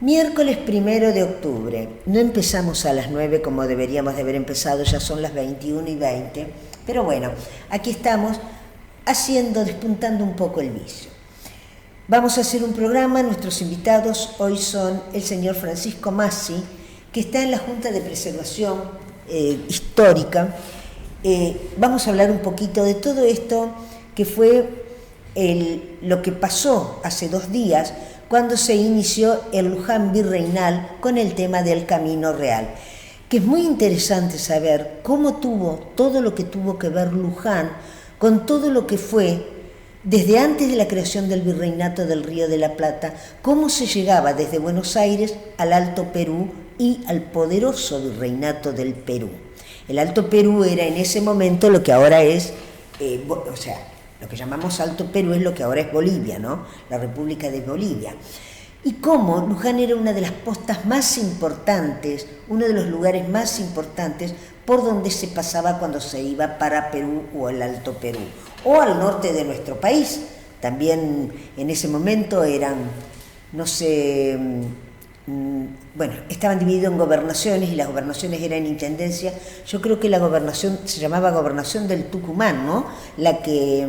Miércoles 1 de octubre. No empezamos a las 9 como deberíamos de haber empezado, ya son las 21:20. Pero bueno, aquí estamos despuntando un poco el vicio. Vamos a hacer un programa, nuestros invitados hoy son el señor Francisco Massi, que está en la Junta de Preservación Histórica. Vamos a hablar un poquito de todo esto que fue lo que pasó hace 2 días, cuando se inició el Luján Virreinal con el tema del Camino Real, que es muy interesante saber cómo tuvo todo lo que tuvo que ver Luján con todo lo que fue desde antes de la creación del Virreinato del Río de la Plata, cómo se llegaba desde Buenos Aires al Alto Perú y al poderoso Virreinato del Perú. El Alto Perú era en ese momento lo que ahora es, lo que llamamos Alto Perú es lo que ahora es Bolivia, ¿no? La República de Bolivia. Y cómo Luján era una de las postas más importantes, uno de los lugares más importantes por donde se pasaba cuando se iba para Perú o el Alto Perú, o al norte de nuestro país. También en ese momento eran, estaban divididos en gobernaciones y las gobernaciones eran intendencia. Yo creo que la gobernación se llamaba Gobernación del Tucumán, ¿no? La que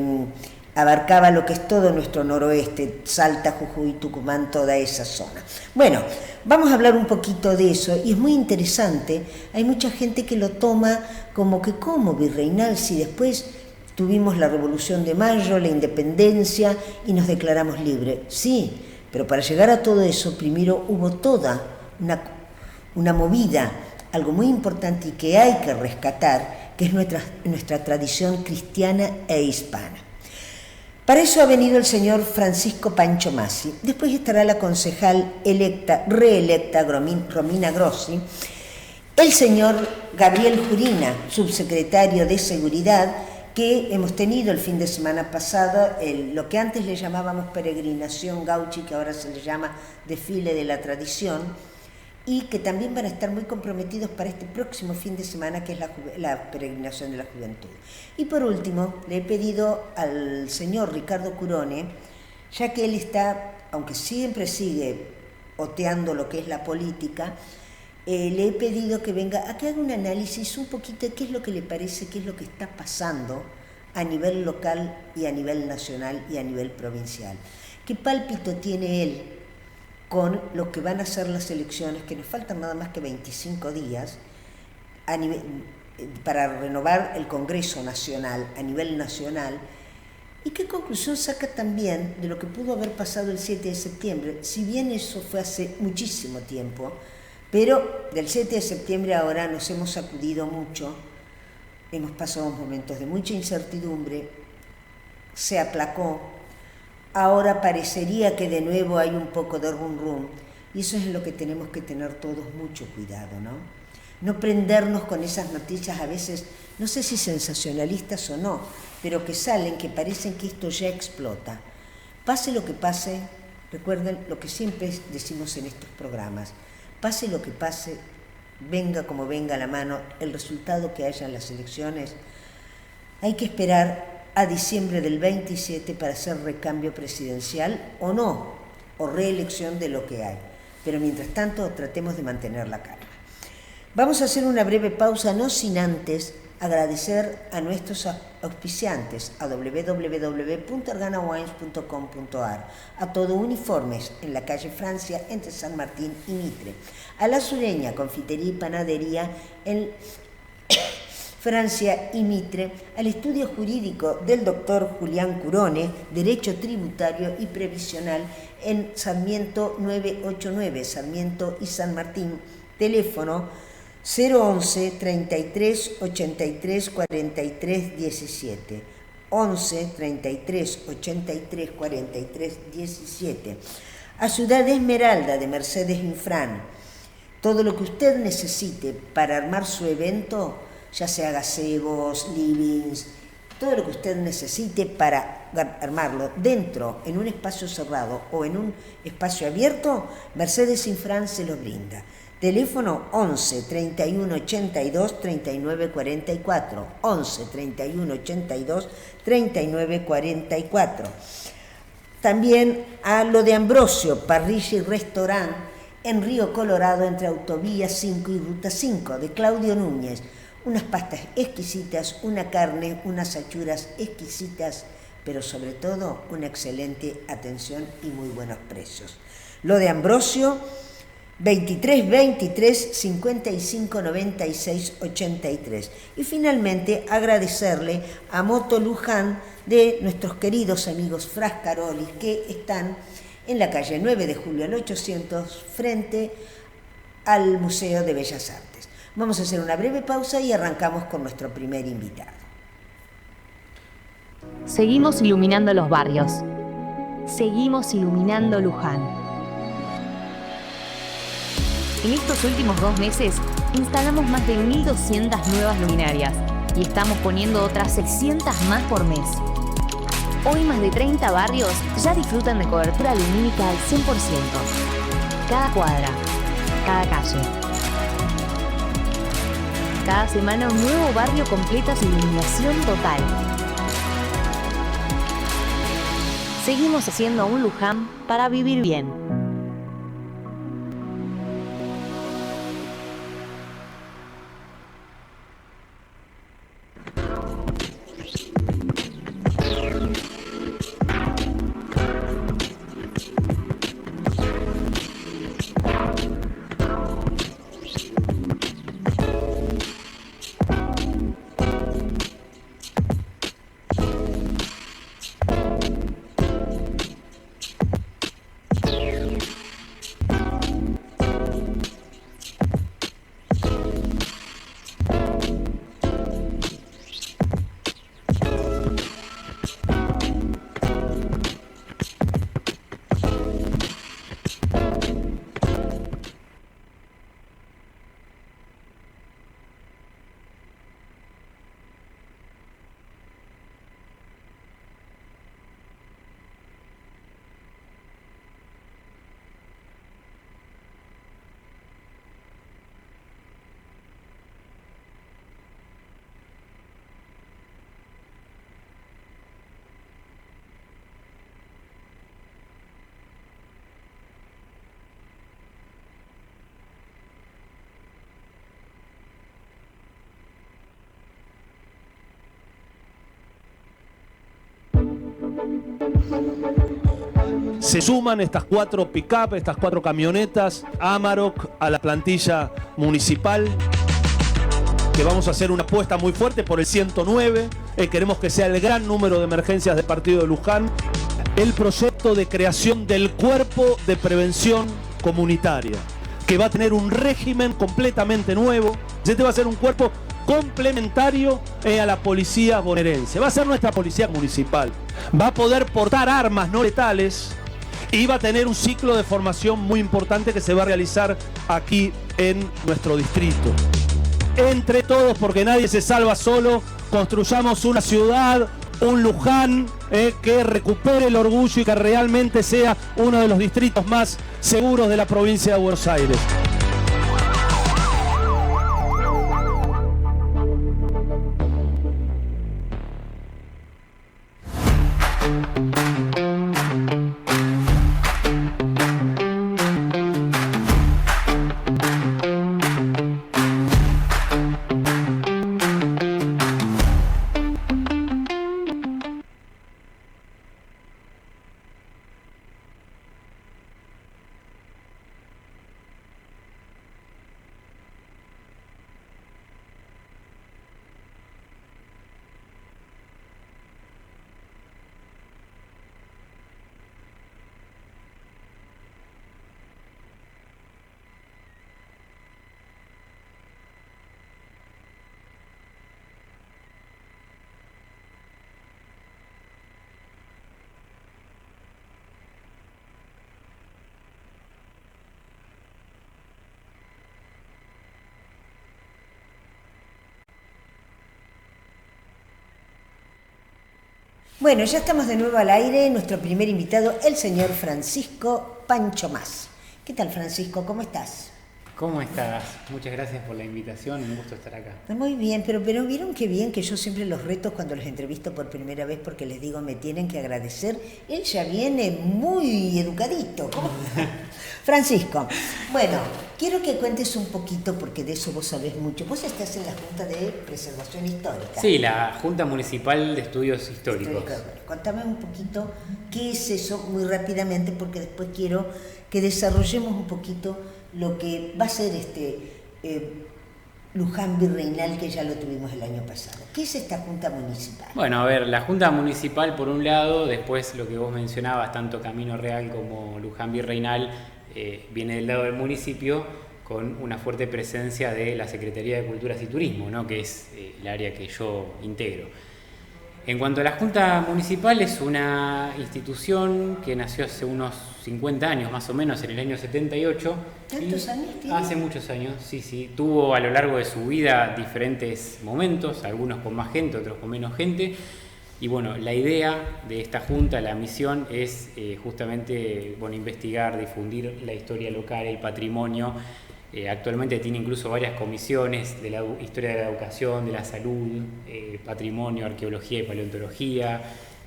abarcaba lo que es todo nuestro noroeste, Salta, Jujuy, Tucumán, toda esa zona. Bueno, vamos a hablar un poquito de eso y es muy interesante. Hay mucha gente que lo toma como virreinal, si después tuvimos la Revolución de Mayo, la independencia y nos declaramos libres. Sí, pero para llegar a todo eso, primero hubo toda una movida, algo muy importante y que hay que rescatar, que es nuestra tradición cristiana e hispana. Para eso ha venido el señor Francisco Pancho Massi. Después estará la concejal reelecta Romina Grossi, el señor Gabriel Jurina, subsecretario de Seguridad, que hemos tenido el fin de semana pasado, lo que antes le llamábamos peregrinación gauchi, que ahora se le llama desfile de la tradición, y que también van a estar muy comprometidos para este próximo fin de semana, que es la peregrinación de la juventud. Y por último, le he pedido al señor Ricardo Curone, ya que él está, aunque siempre sigue oteando lo que es la política, le he pedido que venga a que haga un análisis un poquito de qué es lo que le parece, qué es lo que está pasando a nivel local y a nivel nacional y a nivel provincial. ¿Qué pálpito tiene él con lo que van a ser las elecciones, que nos faltan nada más que 25 días, para renovar el Congreso Nacional a nivel nacional? ¿Y qué conclusión saca también de lo que pudo haber pasado el 7 de septiembre? Si bien eso fue hace muchísimo tiempo, pero del 7 de septiembre ahora nos hemos sacudido mucho, hemos pasado momentos de mucha incertidumbre, se aplacó, ahora parecería que de nuevo hay un poco de rum rum, y eso es en lo que tenemos que tener todos mucho cuidado, ¿no? No prendernos con esas noticias a veces, no sé si sensacionalistas o no, pero que salen, que parecen que esto ya explota. Pase lo que pase, recuerden lo que siempre decimos en estos programas, pase lo que pase, venga como venga la mano, el resultado que haya en las elecciones, hay que esperar a diciembre del 27 para hacer recambio presidencial o no, o reelección de lo que hay. Pero mientras tanto tratemos de mantener la calma. Vamos a hacer una breve pausa, no sin antes agradecer a nuestros auspiciantes, a www.arganawines.com.ar, a Todo Uniformes en la calle Francia entre San Martín y Mitre, a La Sureña, confitería y panadería en Francia y Mitre, al estudio jurídico del doctor Julián Curone, Derecho Tributario y Previsional en Sarmiento 989, Sarmiento y San Martín, teléfono 011 33 83 43 17, 11 33 83 43 17. A Ciudad Esmeralda de Mercedes Infran, todo lo que usted necesite para armar su evento, ya sea gazebos, livings, todo lo que usted necesite para armarlo dentro, en un espacio cerrado o en un espacio abierto, Mercedes Infran se lo brinda. Teléfono 11 31 82 39 44, 11 31 82 39 44. También a lo de Ambrosio, parrilla y restaurante, en Río Colorado entre Autovía 5 y Ruta 5, de Claudio Núñez. Unas pastas exquisitas, una carne, unas achuras exquisitas, pero sobre todo una excelente atención y muy buenos precios. Lo de Ambrosio, 23 23 55 96 83. Y finalmente agradecerle a Moto Luján de nuestros queridos amigos Frascarolis, que están en la calle 9 de julio al 800 frente al Museo de Bellas Artes. Vamos a hacer una breve pausa y arrancamos con nuestro primer invitado. Seguimos iluminando los barrios. Seguimos iluminando Luján. En estos últimos 2 meses instalamos más de 1.200 nuevas luminarias y estamos poniendo otras 600 más por mes. Hoy más de 30 barrios ya disfrutan de cobertura lumínica al 100%. Cada cuadra, cada calle. Cada semana un nuevo barrio completa su iluminación total. Seguimos haciendo un Luján para vivir bien. Se suman estas 4 pick-up, estas 4 camionetas Amarok a la plantilla municipal, que vamos a hacer una apuesta muy fuerte por el 109. Queremos que sea el gran número de emergencias del partido de Luján. El proyecto de creación del Cuerpo de Prevención Comunitaria, que va a tener un régimen completamente nuevo. Este va a ser un cuerpo complementario a la policía bonaerense. Va a ser nuestra policía municipal. Va a poder portar armas no letales y va a tener un ciclo de formación muy importante que se va a realizar aquí en nuestro distrito. Entre todos, porque nadie se salva solo, construyamos una ciudad, un Luján que recupere el orgullo y que realmente sea uno de los distritos más seguros de la provincia de Buenos Aires. Bueno, ya estamos de nuevo al aire. Nuestro primer invitado, el señor Francisco Pancho Mas. ¿Qué tal, Francisco? ¿Cómo estás? ¿Cómo estás? Muchas gracias por la invitación, un gusto estar acá. Muy bien, pero vieron qué bien que yo siempre los reto cuando los entrevisto por primera vez porque les digo me tienen que agradecer. Él ya viene muy educadito. ¿Cómo? Francisco, bueno, quiero que cuentes un poquito, porque de eso vos sabés mucho. Vos estás en la Junta de Preservación Histórica. Sí, la Junta Municipal de Estudios Históricos. Contame un poquito qué es eso muy rápidamente, porque después quiero que desarrollemos un poquito lo que va a ser Luján Virreinal, que ya lo tuvimos el año pasado. ¿Qué es esta Junta Municipal? Bueno, a ver, la Junta Municipal por un lado, después lo que vos mencionabas, tanto Camino Real como Luján Virreinal, viene del lado del municipio con una fuerte presencia de la Secretaría de Culturas y Turismo, ¿no? Que es el área que yo integro. En cuanto a la Junta Municipal, es una institución que nació hace unos 50 años más o menos, en el año 78. ¿Tantos años tiene? Hace muchos años, sí. Tuvo a lo largo de su vida diferentes momentos, algunos con más gente, otros con menos gente. Y bueno, la idea de esta junta, la misión es justamente investigar, difundir la historia local, el patrimonio. Actualmente tiene incluso varias comisiones de la historia de la educación, de la salud, patrimonio, arqueología y paleontología,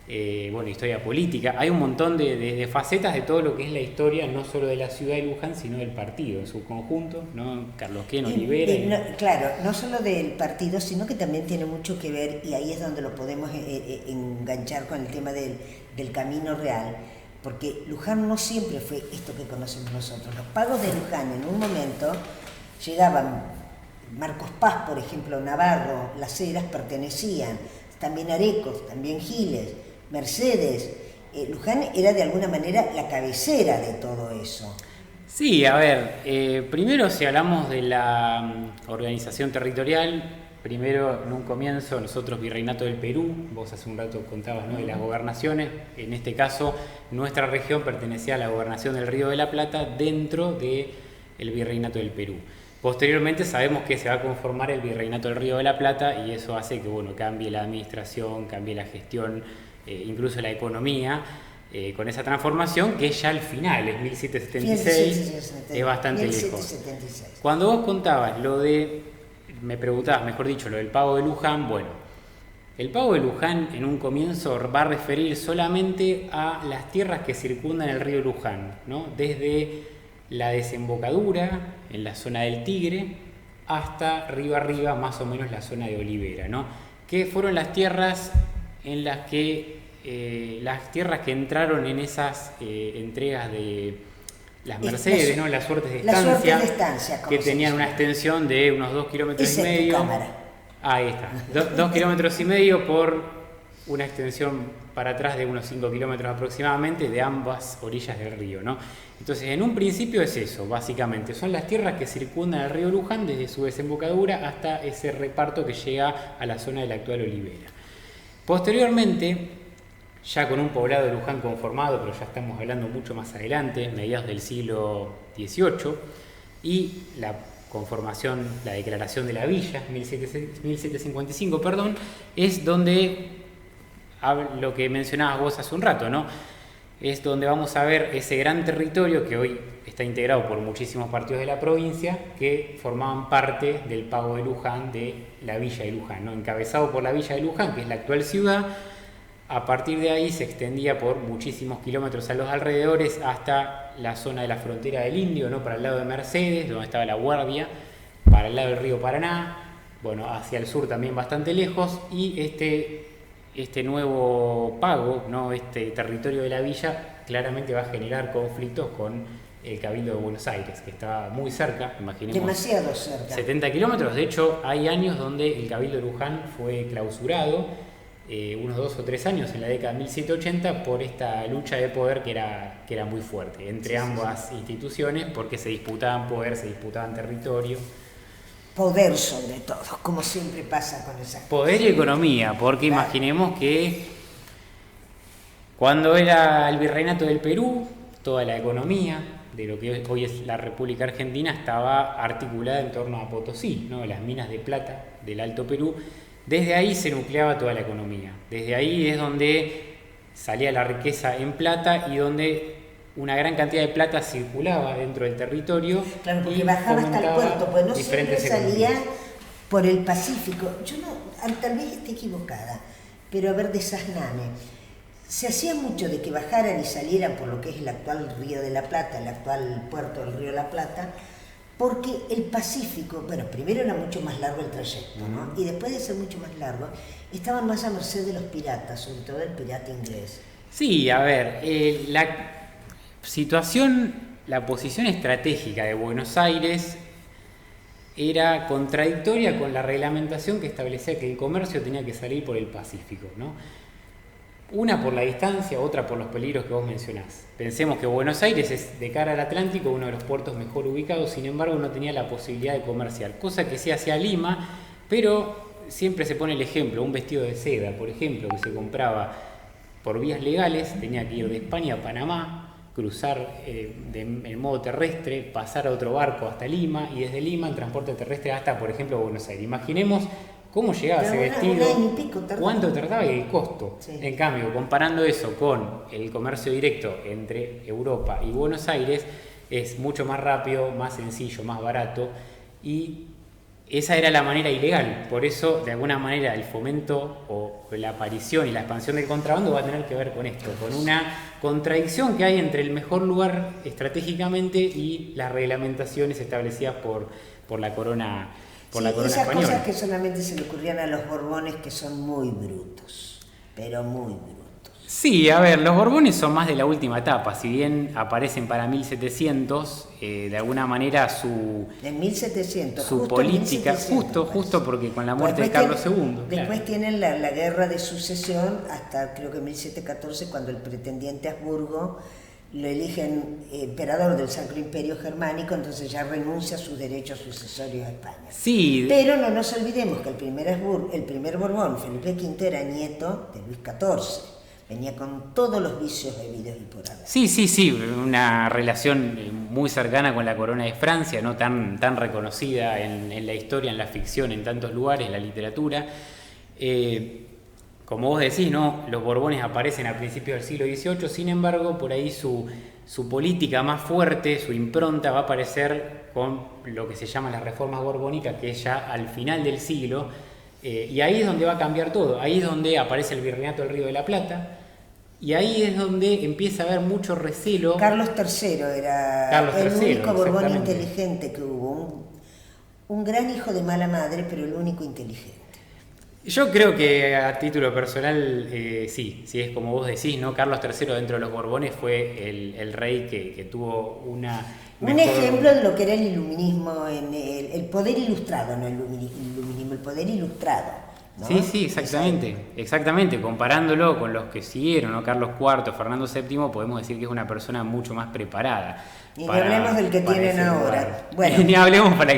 historia política. Hay un montón de facetas de todo lo que es la historia, no solo de la ciudad de Luján, sino del partido en su conjunto, ¿no? Carlos Quén, Olivera. Claro, no solo del partido, sino que también tiene mucho que ver, y ahí es donde lo podemos enganchar con el tema del Camino Real, porque Luján no siempre fue esto que conocemos nosotros. Los pagos de Luján en un momento llegaban, Marcos Paz, por ejemplo, Navarro, Las Heras pertenecían, también Arecos, también Giles, Mercedes. Luján era de alguna manera la cabecera de todo eso. Sí, a ver, primero si hablamos de la organización territorial, primero en un comienzo nosotros Virreinato del Perú, vos hace un rato contabas, ¿no?, de las gobernaciones, en este caso nuestra región pertenecía a la gobernación del Río de la Plata dentro del Virreinato del Perú. Posteriormente sabemos que se va a conformar el Virreinato del Río de la Plata y eso hace que cambie la administración, cambie la gestión, incluso la economía, con esa transformación que ya al final, es 1776, es bastante 1776. Lejos. Cuando vos contabas me preguntabas, mejor dicho, lo del pago de Luján, el pago de Luján en un comienzo va a referir solamente a las tierras que circundan el río Luján, ¿no? Desde la desembocadura en la zona del Tigre hasta arriba, más o menos la zona de Olivera, ¿no? Que fueron las tierras en las que entraron en esas entregas de las Mercedes, ¿no? Las suertes de estancia, que tenían una extensión de unos 2,5 kilómetros. Ahí está, 2,5 kilómetros por una extensión para atrás de unos 5 kilómetros aproximadamente de ambas orillas del río, ¿no? Entonces, en un principio es eso, básicamente. Son las tierras que circundan el río Luján desde su desembocadura hasta ese reparto que llega a la zona de la actual Olivera. Posteriormente, ya con un poblado de Luján conformado, pero ya estamos hablando mucho más adelante, mediados del siglo XVIII, y la conformación, la declaración de la villa, 1755, es donde lo que mencionabas vos hace un rato, ¿no? Es donde vamos a ver ese gran territorio que hoy está integrado por muchísimos partidos de la provincia que formaban parte del pago de Luján, de la villa de Luján, ¿no? Encabezado por la villa de Luján, que es la actual ciudad. A partir de ahí se extendía por muchísimos kilómetros a los alrededores hasta la zona de la frontera del Indio, ¿no? Para el lado de Mercedes, donde estaba la Guardia, para el lado del río Paraná, hacia el sur también bastante lejos, y este nuevo pago, ¿no? Este territorio de la villa claramente va a generar conflictos con el Cabildo de Buenos Aires, que está muy cerca, imaginemos. Demasiado cerca. 70 kilómetros, de hecho hay años donde el Cabildo de Luján fue clausurado, unos 2 o 3 años en la década de 1780 por esta lucha de poder que era muy fuerte entre ambas instituciones, porque se disputaban poder, se disputaban territorio. Poder sobre todo, como siempre pasa con esas poder y economía, porque claro, imaginemos que cuando era el Virreinato del Perú, toda la economía de lo que hoy es la República Argentina estaba articulada en torno a Potosí, ¿no? Las minas de plata del Alto Perú. Desde ahí se nucleaba toda la economía. Desde ahí es donde salía la riqueza en plata y donde una gran cantidad de plata circulaba dentro del territorio. Claro, porque bajaba hasta el puerto, pues no siempre salía por el Pacífico. Yo no, tal vez esté equivocada, pero a ver, desazname. se hacía mucho de que bajaran y salieran por lo que es el actual Río de la Plata, el actual puerto del Río de la Plata, porque el Pacífico, bueno, primero era mucho más largo el trayecto, ¿no? Y después de ser mucho más largo, estaban más a merced de los piratas, sobre todo el pirata inglés. Sí, a ver, la situación, la posición estratégica de Buenos Aires era contradictoria con la reglamentación que establecía que el comercio tenía que salir por el Pacífico, ¿no? Una por la distancia, otra por los peligros que vos mencionás. Pensemos que Buenos Aires es, de cara al Atlántico, uno de los puertos mejor ubicados, sin embargo no tenía la posibilidad de comerciar, cosa que sí hacía Lima, pero siempre se pone el ejemplo, un vestido de seda, por ejemplo, que se compraba por vías legales, tenía que ir de España a Panamá, cruzar en modo terrestre, pasar a otro barco hasta Lima, y desde Lima en transporte terrestre hasta, por ejemplo, Buenos Aires. Imaginemos cómo llegaba ese vestido, cuánto tardaba y el costo. Sí. En cambio, comparando eso con el comercio directo entre Europa y Buenos Aires, es mucho más rápido, más sencillo, más barato, y esa era la manera ilegal. Por eso, de alguna manera, el fomento o la aparición y la expansión del contrabando va a tener que ver con esto, con una contradicción que hay entre el mejor lugar estratégicamente y las reglamentaciones establecidas por la corona. Esas española. Cosas que solamente se le ocurrían a los Borbones, que son muy brutos, pero muy brutos. Sí, a ver, los Borbones son más de la última etapa, si bien aparecen para 1700, de alguna manera en 1700, su política, 1700, justo porque con la muerte de Carlos II. Después tienen la guerra de sucesión hasta creo que 1714, cuando el pretendiente Habsburgo lo eligen emperador del Sacro Imperio Germánico, entonces ya renuncia a sus derechos sucesorios a España. Sí. Pero no nos olvidemos que el primer Borbón, Felipe V, era nieto de Luis XIV. Venía con todos los vicios debidos y por haber. Sí, una relación muy cercana con la corona de Francia, no tan reconocida en la historia, en la ficción, en tantos lugares, en la literatura. Como vos decís, ¿no? Los Borbones aparecen a principios del siglo XVIII, sin embargo, por ahí su política más fuerte, su impronta va a aparecer con lo que se llama las reformas borbónicas, que es ya al final del siglo, y ahí es donde va a cambiar todo. Ahí es donde aparece el Virreinato del Río de la Plata, y ahí es donde empieza a haber mucho recelo. Carlos III era el único Borbón inteligente que hubo, un gran hijo de mala madre, pero el único inteligente. Yo creo que a título personal, sí, es como vos decís, ¿no? Carlos III dentro de los Borbones fue el rey que tuvo un ejemplo de lo que era el iluminismo, el poder ilustrado, no el iluminismo, el poder ilustrado, ¿no? Sí, exactamente, comparándolo con los que siguieron, ¿no? Carlos IV, Fernando VII, podemos decir que es una persona mucho más preparada. Ni hablemos del que tienen ahora. Bueno, ni hablemos para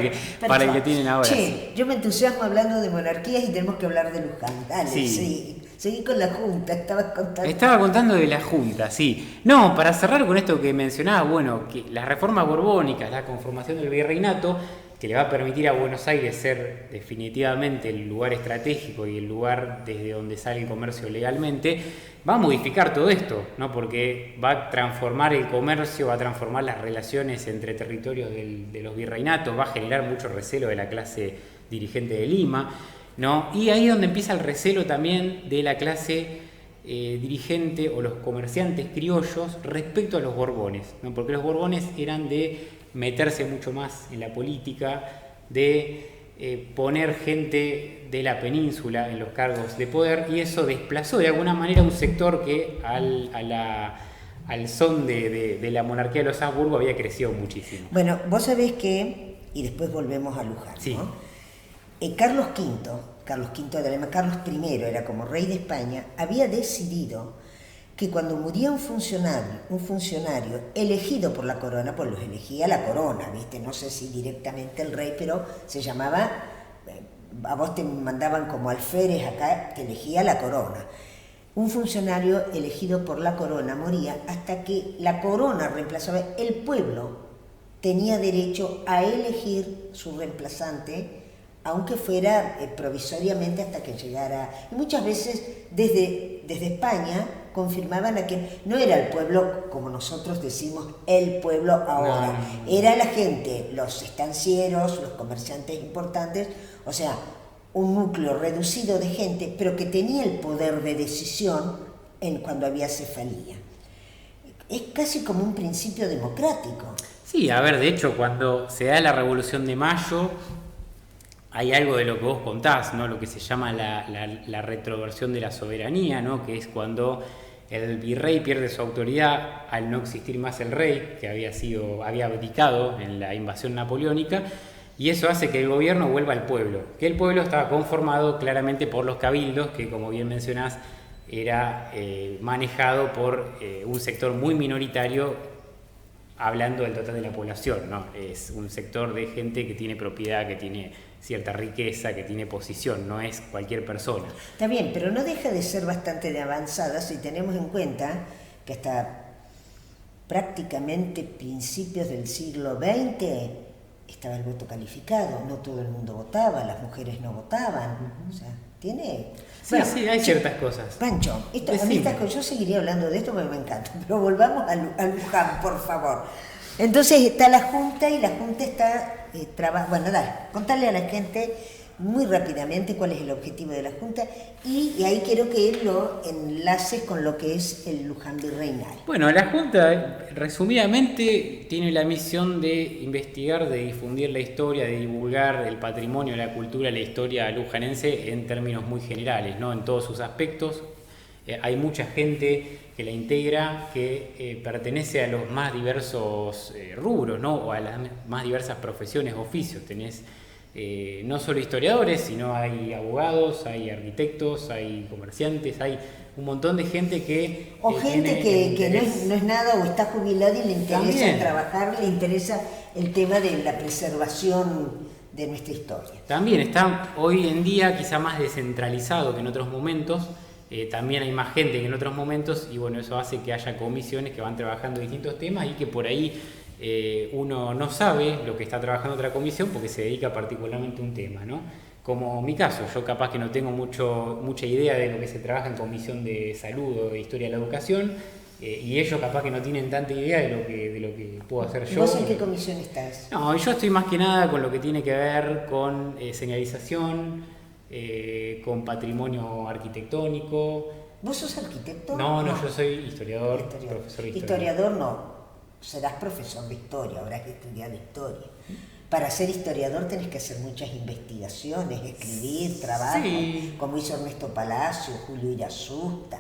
el que tienen ahora. Che, yo me entusiasmo hablando de monarquías y tenemos que hablar de Luján. Dale, sí. Seguí con la Junta, Estaba contando de la Junta, sí. No, para cerrar con esto que mencionaba, bueno, que las reformas borbónicas, la conformación del virreinato, que le va a permitir a Buenos Aires ser definitivamente el lugar estratégico y el lugar desde donde sale el comercio legalmente, va a modificar todo esto, ¿no? Porque va a transformar el comercio, va a transformar las relaciones entre territorios de los virreinatos, va a generar mucho recelo de la clase dirigente de Lima, ¿no? Y ahí es donde empieza el recelo también de la clase dirigente o los comerciantes criollos respecto a los Borbones, ¿no? Porque los Borbones eran de meterse mucho más en la política, de poner gente de la península en los cargos de poder, y eso desplazó de alguna manera un sector que al son de la monarquía de los Habsburgo había crecido muchísimo. Bueno, vos sabés que, y después volvemos a Luján, sí, ¿no? Carlos V de Alemania, Carlos I era como rey de España, había decidido que cuando moría un funcionario elegido por la corona, pues los elegía la corona, ¿viste? No sé si directamente el rey, pero se llamaba, a vos te mandaban como alférez acá, te elegía la corona. Un funcionario elegido por la corona moría hasta que la corona reemplazaba, el pueblo tenía derecho a elegir su reemplazante, aunque fuera provisoriamente hasta que llegara. Y muchas veces desde España confirmaban a que no era el pueblo, como nosotros decimos, el pueblo ahora. No. Era la gente, los estancieros, los comerciantes importantes, o sea, un núcleo reducido de gente, pero que tenía el poder de decisión cuando había cefalía. Es casi como un principio democrático. Sí, a ver, de hecho, cuando se da la Revolución de Mayo, hay algo de lo que vos contás, ¿no? Lo que se llama la retroversión de la soberanía, ¿no? Que es cuando el virrey pierde su autoridad al no existir más el rey, que había abdicado en la invasión napoleónica, y eso hace que el gobierno vuelva al pueblo, que el pueblo estaba conformado claramente por los cabildos, que como bien mencionás, era manejado por un sector muy minoritario, hablando del total de la población, ¿no? Es un sector de gente que tiene propiedad, que tiene cierta riqueza, que tiene posición, no es cualquier persona. Está bien, pero no deja de ser bastante de avanzada si tenemos en cuenta que hasta prácticamente principios del siglo XX estaba el voto calificado, no todo el mundo votaba, las mujeres no votaban, o sea, tiene... Sí, bueno, sí, hay ciertas cosas. Pancho, yo seguiría hablando de esto porque me encanta, pero volvamos a Luján, por favor. Entonces está la Junta y la Junta está bueno, dale, contarle a la gente muy rápidamente cuál es el objetivo de la Junta y ahí quiero que lo enlaces con lo que es el Luján virreinal. Bueno, la Junta, resumidamente, tiene la misión de investigar, de difundir la historia, de divulgar el patrimonio, la cultura, la historia lujanense en términos muy generales, ¿no? En todos sus aspectos. Hay mucha gente que la integra, que pertenece a los más diversos rubros, ¿no? O a las más diversas profesiones, oficios. Tenés no solo historiadores, sino hay abogados, hay arquitectos, hay comerciantes, hay un montón de gente que... O gente que no es nada o está jubilada y le interesa trabajar, le interesa el tema de la preservación de nuestra historia. También está hoy en día quizá más descentralizado que en otros momentos. También hay más gente que en otros momentos y bueno, eso hace que haya comisiones que van trabajando distintos temas y que por ahí uno no sabe lo que está trabajando otra comisión porque se dedica particularmente a un tema, ¿no? Como mi caso, yo capaz que no tengo mucha idea de lo que se trabaja en comisión de salud o de historia de la educación y ellos capaz que no tienen tanta idea de lo que puedo hacer yo. ¿Vos en qué comisión estás? No, yo estoy más que nada con lo que tiene que ver con señalización, con patrimonio arquitectónico. ¿Vos sos arquitecto? No, yo soy historiador, profesor de historia. Historiador no, serás profesor de historia, habrás que estudiar historia. Para ser historiador tenés que hacer muchas investigaciones, escribir, trabajar, como hizo Ernesto Palacio, Julio Irasusta.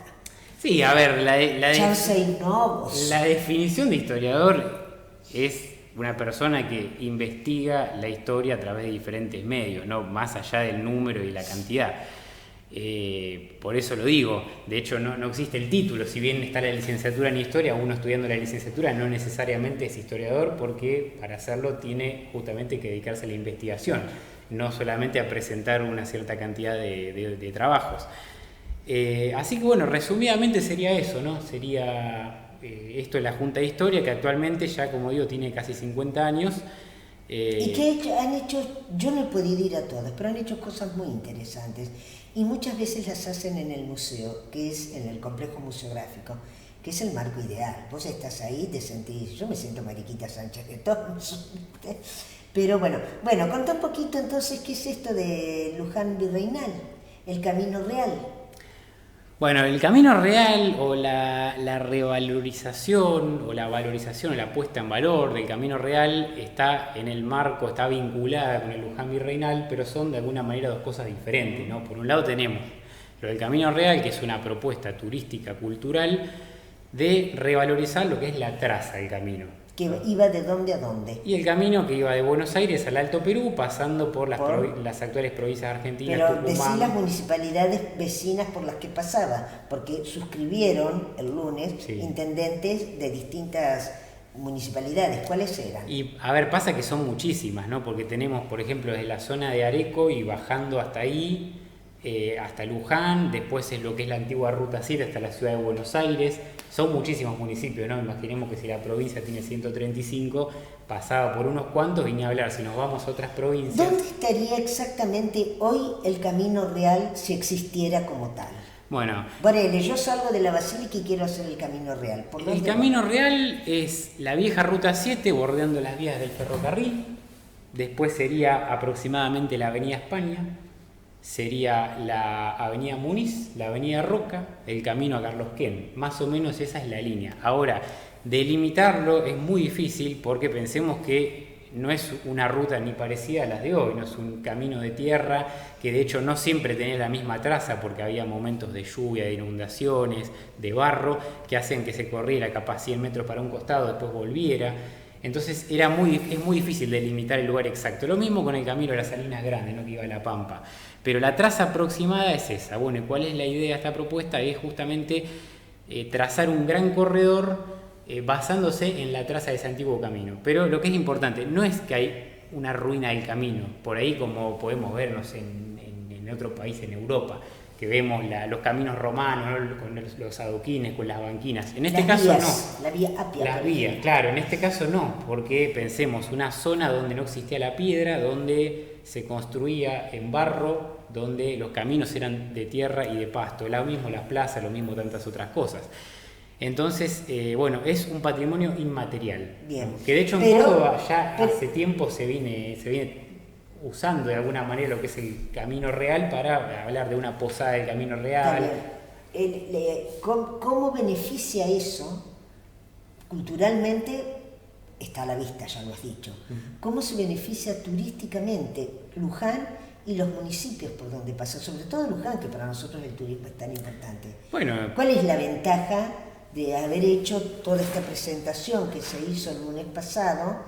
Sí, a ver, la definición de historiador es una persona que investiga la historia a través de diferentes medios, ¿no? Más allá del número y la cantidad. Por eso lo digo, de hecho no existe el título, si bien está la licenciatura en historia, uno estudiando la licenciatura no necesariamente es historiador porque para hacerlo tiene justamente que dedicarse a la investigación, no solamente a presentar una cierta cantidad de trabajos. Así que bueno, resumidamente sería eso, ¿no? Sería esto es la Junta de Historia, que actualmente ya, como digo, tiene casi 50 años. ¿Y qué han hecho? Yo no he podido ir a todas, pero han hecho cosas muy interesantes. Y muchas veces las hacen en el museo, que es en el complejo museográfico, que es el marco ideal. Vos estás ahí, te sentís... Yo me siento Mariquita Sánchez de todos. Pero bueno, contá un poquito entonces qué es esto de Luján virreinal, el Camino Real. Bueno, el Camino Real o la revalorización o la valorización o la puesta en valor del Camino Real está en el marco, está vinculada con el Luján virreinal, pero son de alguna manera dos cosas diferentes, ¿no? Por un lado tenemos lo del Camino Real, que es una propuesta turística cultural de revalorizar lo que es la traza del camino. ¿Que iba de dónde a dónde? Y el camino que iba de Buenos Aires al Alto Perú, pasando por las actuales provincias argentinas. Pero decí las municipalidades vecinas por las que pasaba, porque suscribieron el lunes intendentes de distintas municipalidades. ¿Cuáles eran? Y a ver, pasa que son muchísimas, ¿no? Porque tenemos, por ejemplo, desde la zona de Areco y bajando hasta ahí, hasta Luján, después es lo que es la antigua Ruta 7 hasta la ciudad de Buenos Aires. Son muchísimos municipios, ¿no? Imaginemos que si la provincia tiene 135, pasaba por unos cuantos y ni hablar, si nos vamos a otras provincias. ¿Dónde estaría exactamente hoy el Camino Real si existiera como tal? Bueno, yo salgo de la Basílica y quiero hacer el Camino Real. El Camino Real es la vieja Ruta 7 bordeando las vías del ferrocarril. Después sería aproximadamente la Avenida España. sería la avenida Muniz, la avenida Roca, el camino a Carlos Kent. Más o menos esa es la línea. Ahora, delimitarlo es muy difícil porque pensemos que no es una ruta ni parecida a las de hoy, no es un camino de tierra que de hecho no siempre tenía la misma traza porque había momentos de lluvia, de inundaciones, de barro, que hacen que se corriera capaz 100 metros para un costado, después volviera. Entonces es muy difícil delimitar el lugar exacto. Lo mismo con el camino de las Salinas Grandes, ¿no? Que iba a La Pampa. Pero la traza aproximada es esa. Bueno, ¿cuál es la idea de esta propuesta? Es justamente trazar un gran corredor basándose en la traza de ese antiguo camino. Pero lo que es importante no es que hay una ruina del camino, por ahí como podemos vernos en otro país, en Europa, que vemos los caminos romanos, ¿no? Con los adoquines, con las banquinas. En este caso no. La vía Apia. Las vías, claro, en este caso no, porque pensemos una zona donde no existía la piedra, donde se construía en barro, donde los caminos eran de tierra y de pasto, lo mismo las plazas, lo mismo tantas otras cosas. Entonces, bueno, es un patrimonio inmaterial. Bien. Que de hecho en Córdoba ya hace tiempo se viene usando de alguna manera lo que es el Camino Real para hablar de una posada del Camino Real. ¿Cómo beneficia eso? Culturalmente está a la vista, ya lo has dicho. ¿Cómo se beneficia turísticamente Luján y los municipios por donde pasa? Sobre todo Luján, que para nosotros el turismo es tan importante. Bueno, ¿cuál es la ventaja de haber hecho toda esta presentación que se hizo el lunes pasado?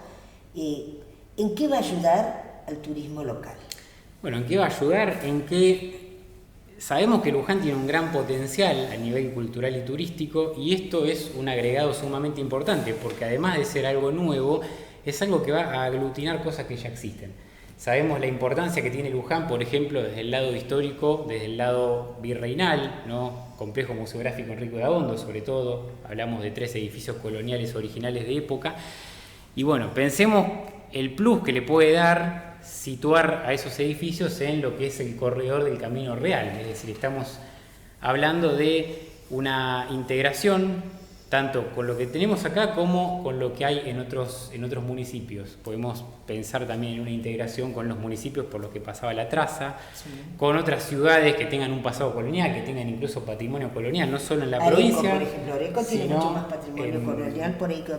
¿En qué va a ayudar al turismo local? Bueno, ¿en qué va a ayudar? En que sabemos que Luján tiene un gran potencial a nivel cultural y turístico, y esto es un agregado sumamente importante, porque además de ser algo nuevo, es algo que va a aglutinar cosas que ya existen. Sabemos la importancia que tiene Luján, por ejemplo, desde el lado histórico, desde el lado virreinal, ¿no? Complejo museográfico Enrico de Agondo, sobre todo, hablamos de 3 edificios coloniales originales de época, y bueno, pensemos el plus que le puede dar situar a esos edificios en lo que es el corredor del Camino Real, es decir, estamos hablando de una integración tanto con lo que tenemos acá como con lo que hay en otros municipios. Podemos pensar también en una integración con los municipios por los que pasaba la traza, sí, con otras ciudades que tengan un pasado colonial, que tengan incluso patrimonio colonial, no solo en la provincia. Por ejemplo, Areco tiene mucho más patrimonio colonial por ahí que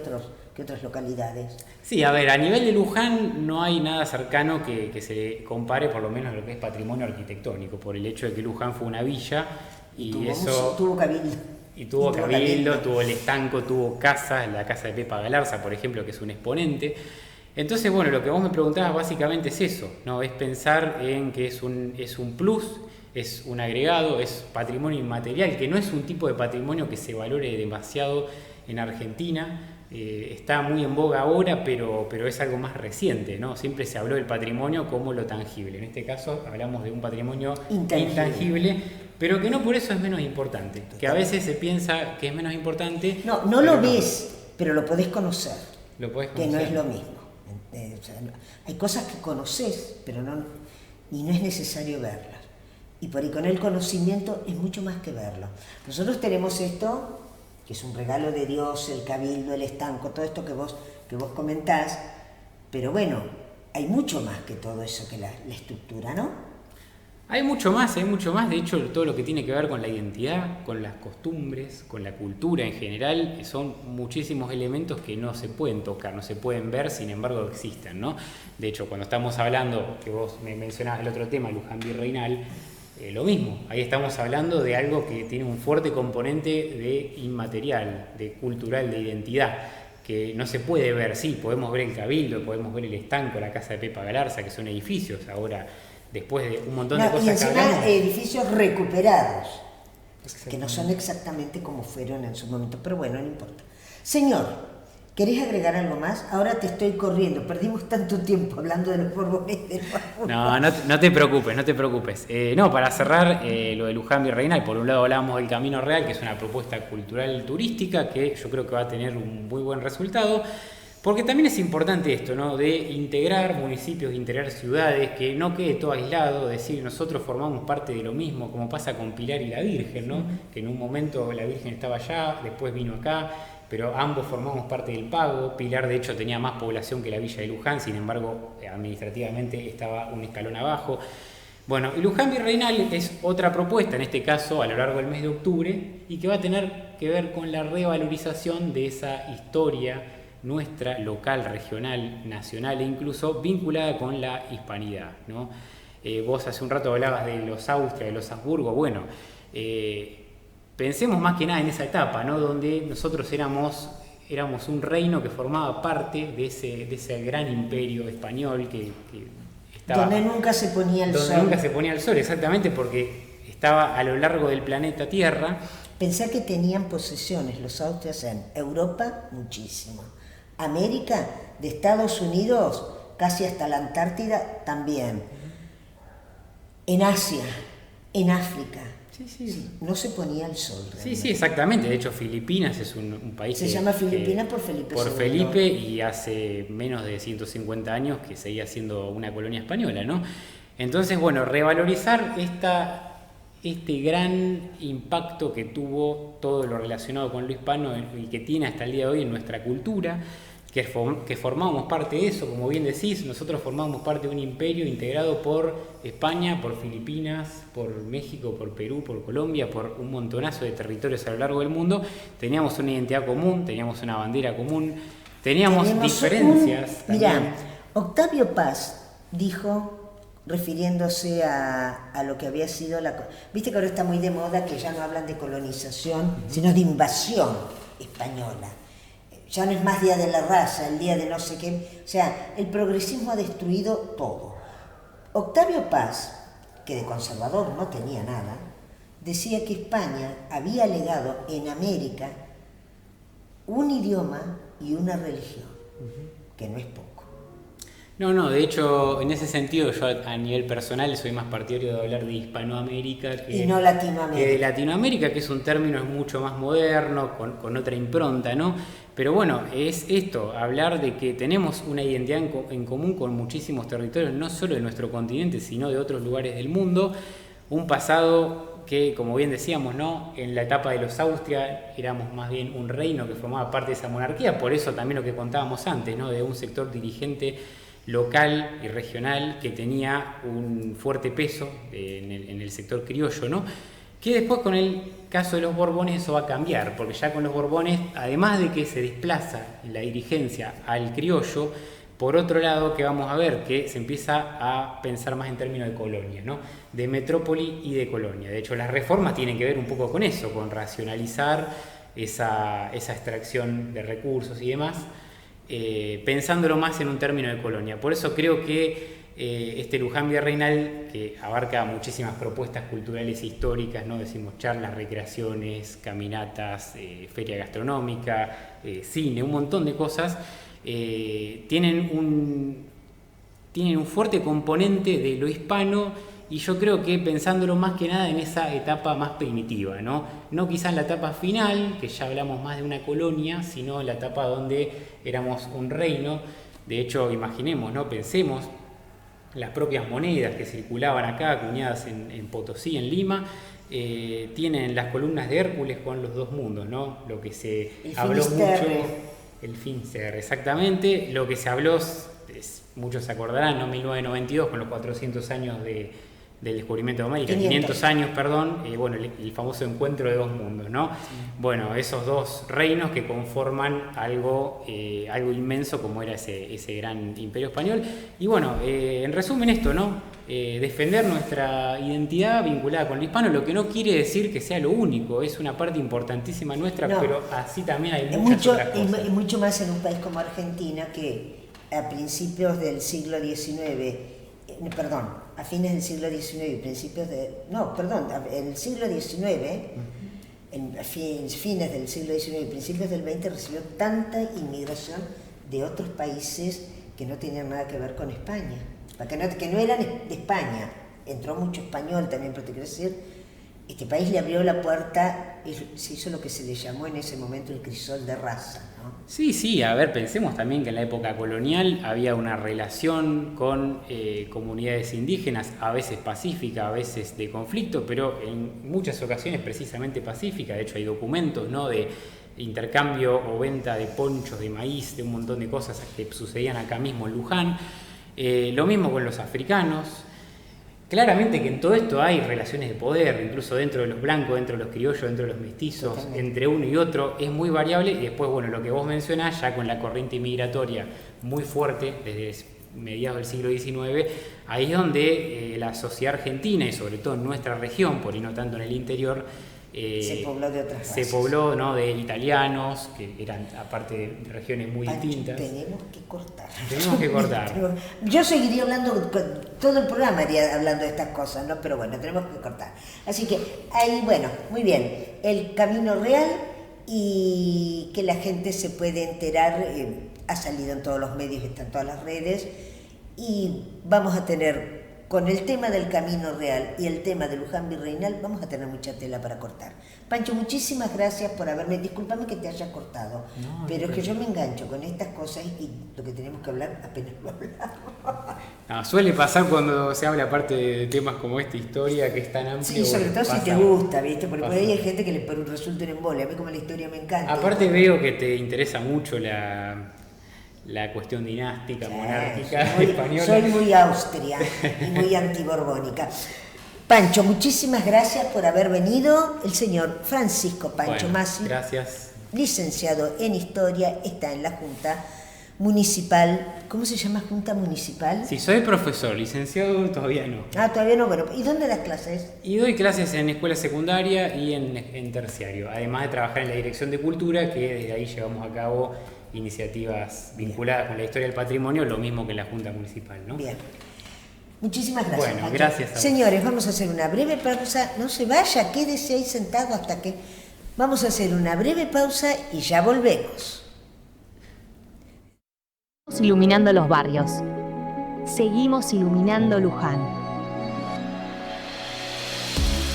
otras localidades. Sí, a ver, a nivel de Luján no hay nada cercano que se compare por lo menos a lo que es patrimonio arquitectónico, por el hecho de que Luján fue una villa y tuvo cabildo. Y tuvo cabildo, tuvo el estanco, tuvo casas, la casa de Pepa Galarza, por ejemplo, que es un exponente. Entonces, bueno, lo que vos me preguntabas básicamente es eso, ¿no? Es pensar en que es un plus, es un agregado, es patrimonio inmaterial, que no es un tipo de patrimonio que se valore demasiado en Argentina. Está muy en boga ahora, pero es algo más reciente, ¿no? Siempre se habló del patrimonio como lo tangible. En este caso hablamos de un patrimonio intangible, pero que no por eso es menos importante. Que a veces se piensa que es menos importante. No lo ves, pero lo podés conocer. Lo podés conocer. Que no es lo mismo. O sea, hay cosas que conoces, pero no es necesario verlas. Y por ahí con el conocimiento es mucho más que verlo. Nosotros tenemos esto, que es un regalo de Dios, el cabildo, el estanco, todo esto que vos comentás, pero bueno, hay mucho más que todo eso, que la estructura, ¿no? Hay mucho más, de hecho todo lo que tiene que ver con la identidad, con las costumbres, con la cultura en general, son muchísimos elementos que no se pueden tocar, no se pueden ver, sin embargo existen, ¿no? De hecho, cuando estamos hablando, que vos me mencionabas el otro tema, Luján virreinal, lo mismo, ahí estamos hablando de algo que tiene un fuerte componente de inmaterial, de cultural, de identidad, que no se puede ver. Sí, podemos ver el cabildo, podemos ver el estanco, la casa de Pepa Galarza, que son edificios ahora, después de un montón de cosas y encima que hablamos. Edificios recuperados, que no son exactamente como fueron en su momento, pero bueno, no importa. Señor, ¿querés agregar algo más? Ahora te estoy corriendo, perdimos tanto tiempo hablando de los borbones. No te preocupes. No, para cerrar lo de Luján virreinal, por un lado hablábamos del Camino Real, que es una propuesta cultural turística que yo creo que va a tener un muy buen resultado. Porque también es importante esto, ¿no? De integrar municipios, de integrar ciudades, que no quede todo aislado, decir nosotros formamos parte de lo mismo, como pasa con Pilar y la Virgen, ¿no? Que en un momento la Virgen estaba allá, después vino acá, pero ambos formamos parte del pago. Pilar de hecho tenía más población que la villa de Luján, sin embargo administrativamente estaba un escalón abajo. Bueno, el Luján Virreinal es otra propuesta, en este caso a lo largo del mes de octubre, y que va a tener que ver con la revalorización de esa historia nuestra, local, regional, nacional e incluso vinculada con la hispanidad, ¿no? Vos hace un rato hablabas de los Austria, de los Habsburgo. Bueno, pensemos más que nada en esa etapa, ¿no? Donde nosotros éramos un reino que formaba parte de ese gran imperio español que estaba, donde nunca se ponía el sol. Donde nunca se ponía el sol, exactamente, porque estaba a lo largo del planeta Tierra. Pensá que tenían posesiones los austrias en Europa, muchísimo. América, de Estados Unidos, casi hasta la Antártida, también. En Asia, en África. Sí, no se ponía el sol. Realmente. Sí, exactamente. De hecho, Filipinas es un país se llama Filipinas por Felipe. Por Felipe, y hace menos de 150 años que seguía siendo una colonia española, ¿no? Entonces, bueno, revalorizar este gran impacto que tuvo todo lo relacionado con lo hispano y que tiene hasta el día de hoy en nuestra cultura, que formábamos parte de eso, como bien decís, nosotros formábamos parte de un imperio integrado por España, por Filipinas, por México, por Perú, por Colombia, por un montonazo de territorios a lo largo del mundo. Teníamos una identidad común, teníamos una bandera común, teníamos diferencias. Mirá, Octavio Paz dijo, refiriéndose a lo que había sido viste que ahora está muy de moda que ya no hablan de colonización, sino de invasión española. Ya no es más día de la raza, el día de no sé qué. O sea, el progresismo ha destruido todo. Octavio Paz, que de conservador no tenía nada, decía que España había legado en América un idioma y una religión, que no es poco. No, de hecho, en ese sentido, yo a nivel personal soy más partidario de hablar de Hispanoamérica y no Latinoamérica. Que de Latinoamérica, que es un término mucho más moderno, con otra impronta, ¿no? Pero bueno, es esto, hablar de que tenemos una identidad en común con muchísimos territorios, no solo de nuestro continente, sino de otros lugares del mundo. Un pasado que, como bien decíamos, ¿no? En la etapa de los Austria éramos más bien un reino que formaba parte de esa monarquía, por eso también lo que contábamos antes, ¿no? De un sector dirigente local y regional que tenía un fuerte peso en el sector criollo, ¿no? Que después con el caso de los Borbones eso va a cambiar, porque ya con los Borbones, además de que se desplaza la dirigencia al criollo, por otro lado que vamos a ver que se empieza a pensar más en términos de colonia, ¿no? De metrópoli y de colonia. De hecho, las reformas tienen que ver un poco con eso, con racionalizar esa extracción de recursos y demás, pensándolo más en un término de colonia. Por eso creo que este Luján Virreinal, que abarca muchísimas propuestas culturales e históricas, ¿no? Decimos charlas, recreaciones, caminatas, feria gastronómica, cine, un montón de cosas, tienen un fuerte componente de lo hispano, y yo creo que pensándolo más que nada en esa etapa más primitiva, ¿no? No quizás la etapa final, que ya hablamos más de una colonia, sino la etapa donde éramos un reino. De hecho, imaginemos, ¿no? Pensemos las propias monedas que circulaban acá, acuñadas en Potosí, en Lima, tienen las columnas de Hércules con los dos mundos, ¿no? Lo que se habló mucho, el Finster, exactamente, lo que se habló, muchos se acordarán, ¿no? 1992, con los 400 años del descubrimiento de América, 500 años, perdón, bueno, el famoso encuentro de dos mundos, ¿no? Sí. Bueno, esos dos reinos que conforman algo inmenso como era ese gran imperio español. Y bueno, en resumen esto, ¿no? Defender nuestra identidad vinculada con el hispano, lo que no quiere decir que sea lo único, es una parte importantísima nuestra, no, pero así también hay muchas otras cosas. Y mucho más en un país como Argentina, que a principios del siglo XIX, a fines del siglo XIX y en el siglo XIX, fines del siglo XIX y principios del XX, recibió tanta inmigración de otros países que no tenían nada que ver con España, que no eran de España. Entró mucho español también, pero te quiero decir, este país le abrió la puerta, se hizo lo que se le llamó en ese momento el crisol de raza, ¿no? Sí, a ver, pensemos también que en la época colonial había una relación con comunidades indígenas, a veces pacífica, a veces de conflicto, pero en muchas ocasiones precisamente pacífica. De hecho, hay documentos, ¿no? De intercambio o venta de ponchos, de maíz, de un montón de cosas que sucedían acá mismo en Luján. Lo mismo con los africanos. Claramente que en todo esto hay relaciones de poder, incluso dentro de los blancos, dentro de los criollos, dentro de los mestizos, totalmente. Entre uno y otro, es muy variable. Y después, bueno, lo que vos mencionás, ya con la corriente inmigratoria muy fuerte desde mediados del siglo XIX, ahí es donde la sociedad argentina, y sobre todo en nuestra región, por ahí no tanto en el interior, se pobló de otras razas. Se pobló, ¿no?, de italianos, que eran aparte de regiones muy distintas. Tenemos que cortar. Tenemos que cortar. Yo seguiría hablando, todo el programa iría hablando de estas cosas, ¿no? Pero bueno, tenemos que cortar. Así que ahí, bueno, muy bien. El camino real y que la gente se puede enterar, ha salido en todos los medios, está en todas las redes, y vamos a tener... Con el tema del camino real y el tema de Luján Virreinal vamos a tener mucha tela para cortar. Pancho, muchísimas gracias por haberme... Discúlpame que te haya cortado, pero es que yo me engancho con estas cosas y lo que tenemos que hablar apenas lo hablamos. No, suele pasar cuando se habla aparte de temas como esta historia que es tan amplia. Sí, sobre todo si te gusta, ¿viste? Porque por ahí hay gente que le resulta un embole. A mí como la historia me encanta. Aparte veo que te interesa mucho la cuestión dinástica, monárquica española. Soy muy austria y muy antiborbónica. Pancho, muchísimas gracias por haber venido. El señor Francisco Pancho Masi, gracias. Licenciado en Historia, está en la Junta Municipal. ¿Cómo se llama Junta Municipal? Sí, soy profesor, licenciado todavía no. Todavía no, bueno. ¿Y dónde das clases? Y doy clases en escuela secundaria y en terciario, además de trabajar en la Dirección de Cultura, que desde ahí llevamos a cabo iniciativas vinculadas con la historia del patrimonio, lo mismo que la Junta Municipal, ¿no? Bien. Muchísimas gracias. Bueno, Pancho. Gracias. Señores, vamos a hacer una breve pausa. No se vaya, quédese ahí sentado hasta que... Vamos a hacer una breve pausa y ya volvemos. Iluminando los barrios. Seguimos iluminando Luján.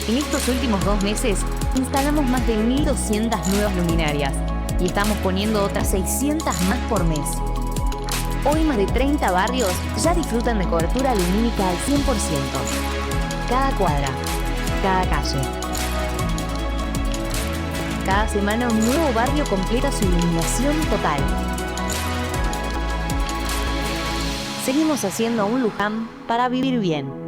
En estos últimos 2 meses instalamos más de 1.200 nuevas luminarias y estamos poniendo otras 600 más por mes. Hoy más de 30 barrios ya disfrutan de cobertura lumínica al 100%. Cada cuadra, cada calle. Cada semana un nuevo barrio completa su iluminación total. Seguimos haciendo un Luján para vivir bien.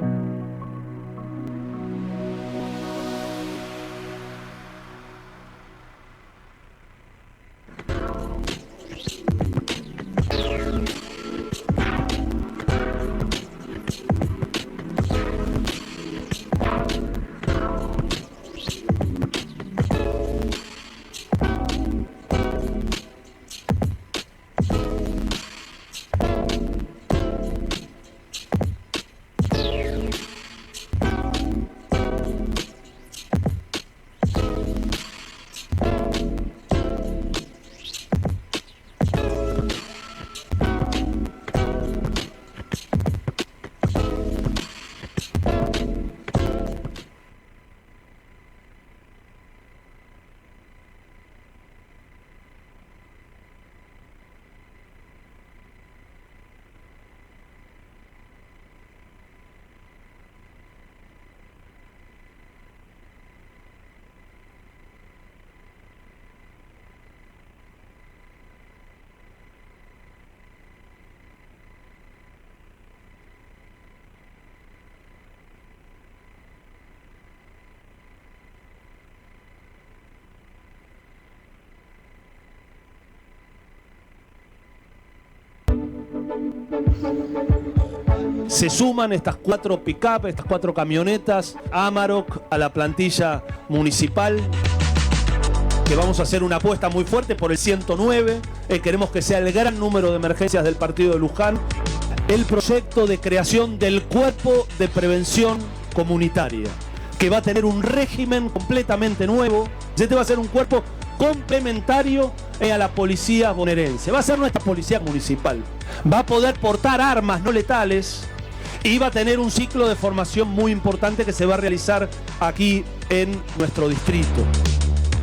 Se suman estas 4 pick-up, estas 4 camionetas Amarok a la plantilla municipal, que vamos a hacer una apuesta muy fuerte por el 109. Queremos que sea el gran número de emergencias del partido de Luján. El proyecto de creación del Cuerpo de Prevención Comunitaria, que va a tener un régimen completamente nuevo. Este va a ser un cuerpo complementario a la policía bonaerense. Va a ser nuestra policía municipal. Va a poder portar armas no letales y va a tener un ciclo de formación muy importante que se va a realizar aquí en nuestro distrito.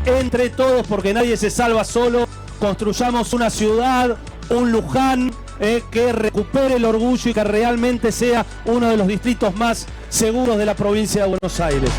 Entre todos, porque nadie se salva solo, construyamos una ciudad, un Luján, que recupere el orgullo y que realmente sea uno de los distritos más seguros de la provincia de Buenos Aires.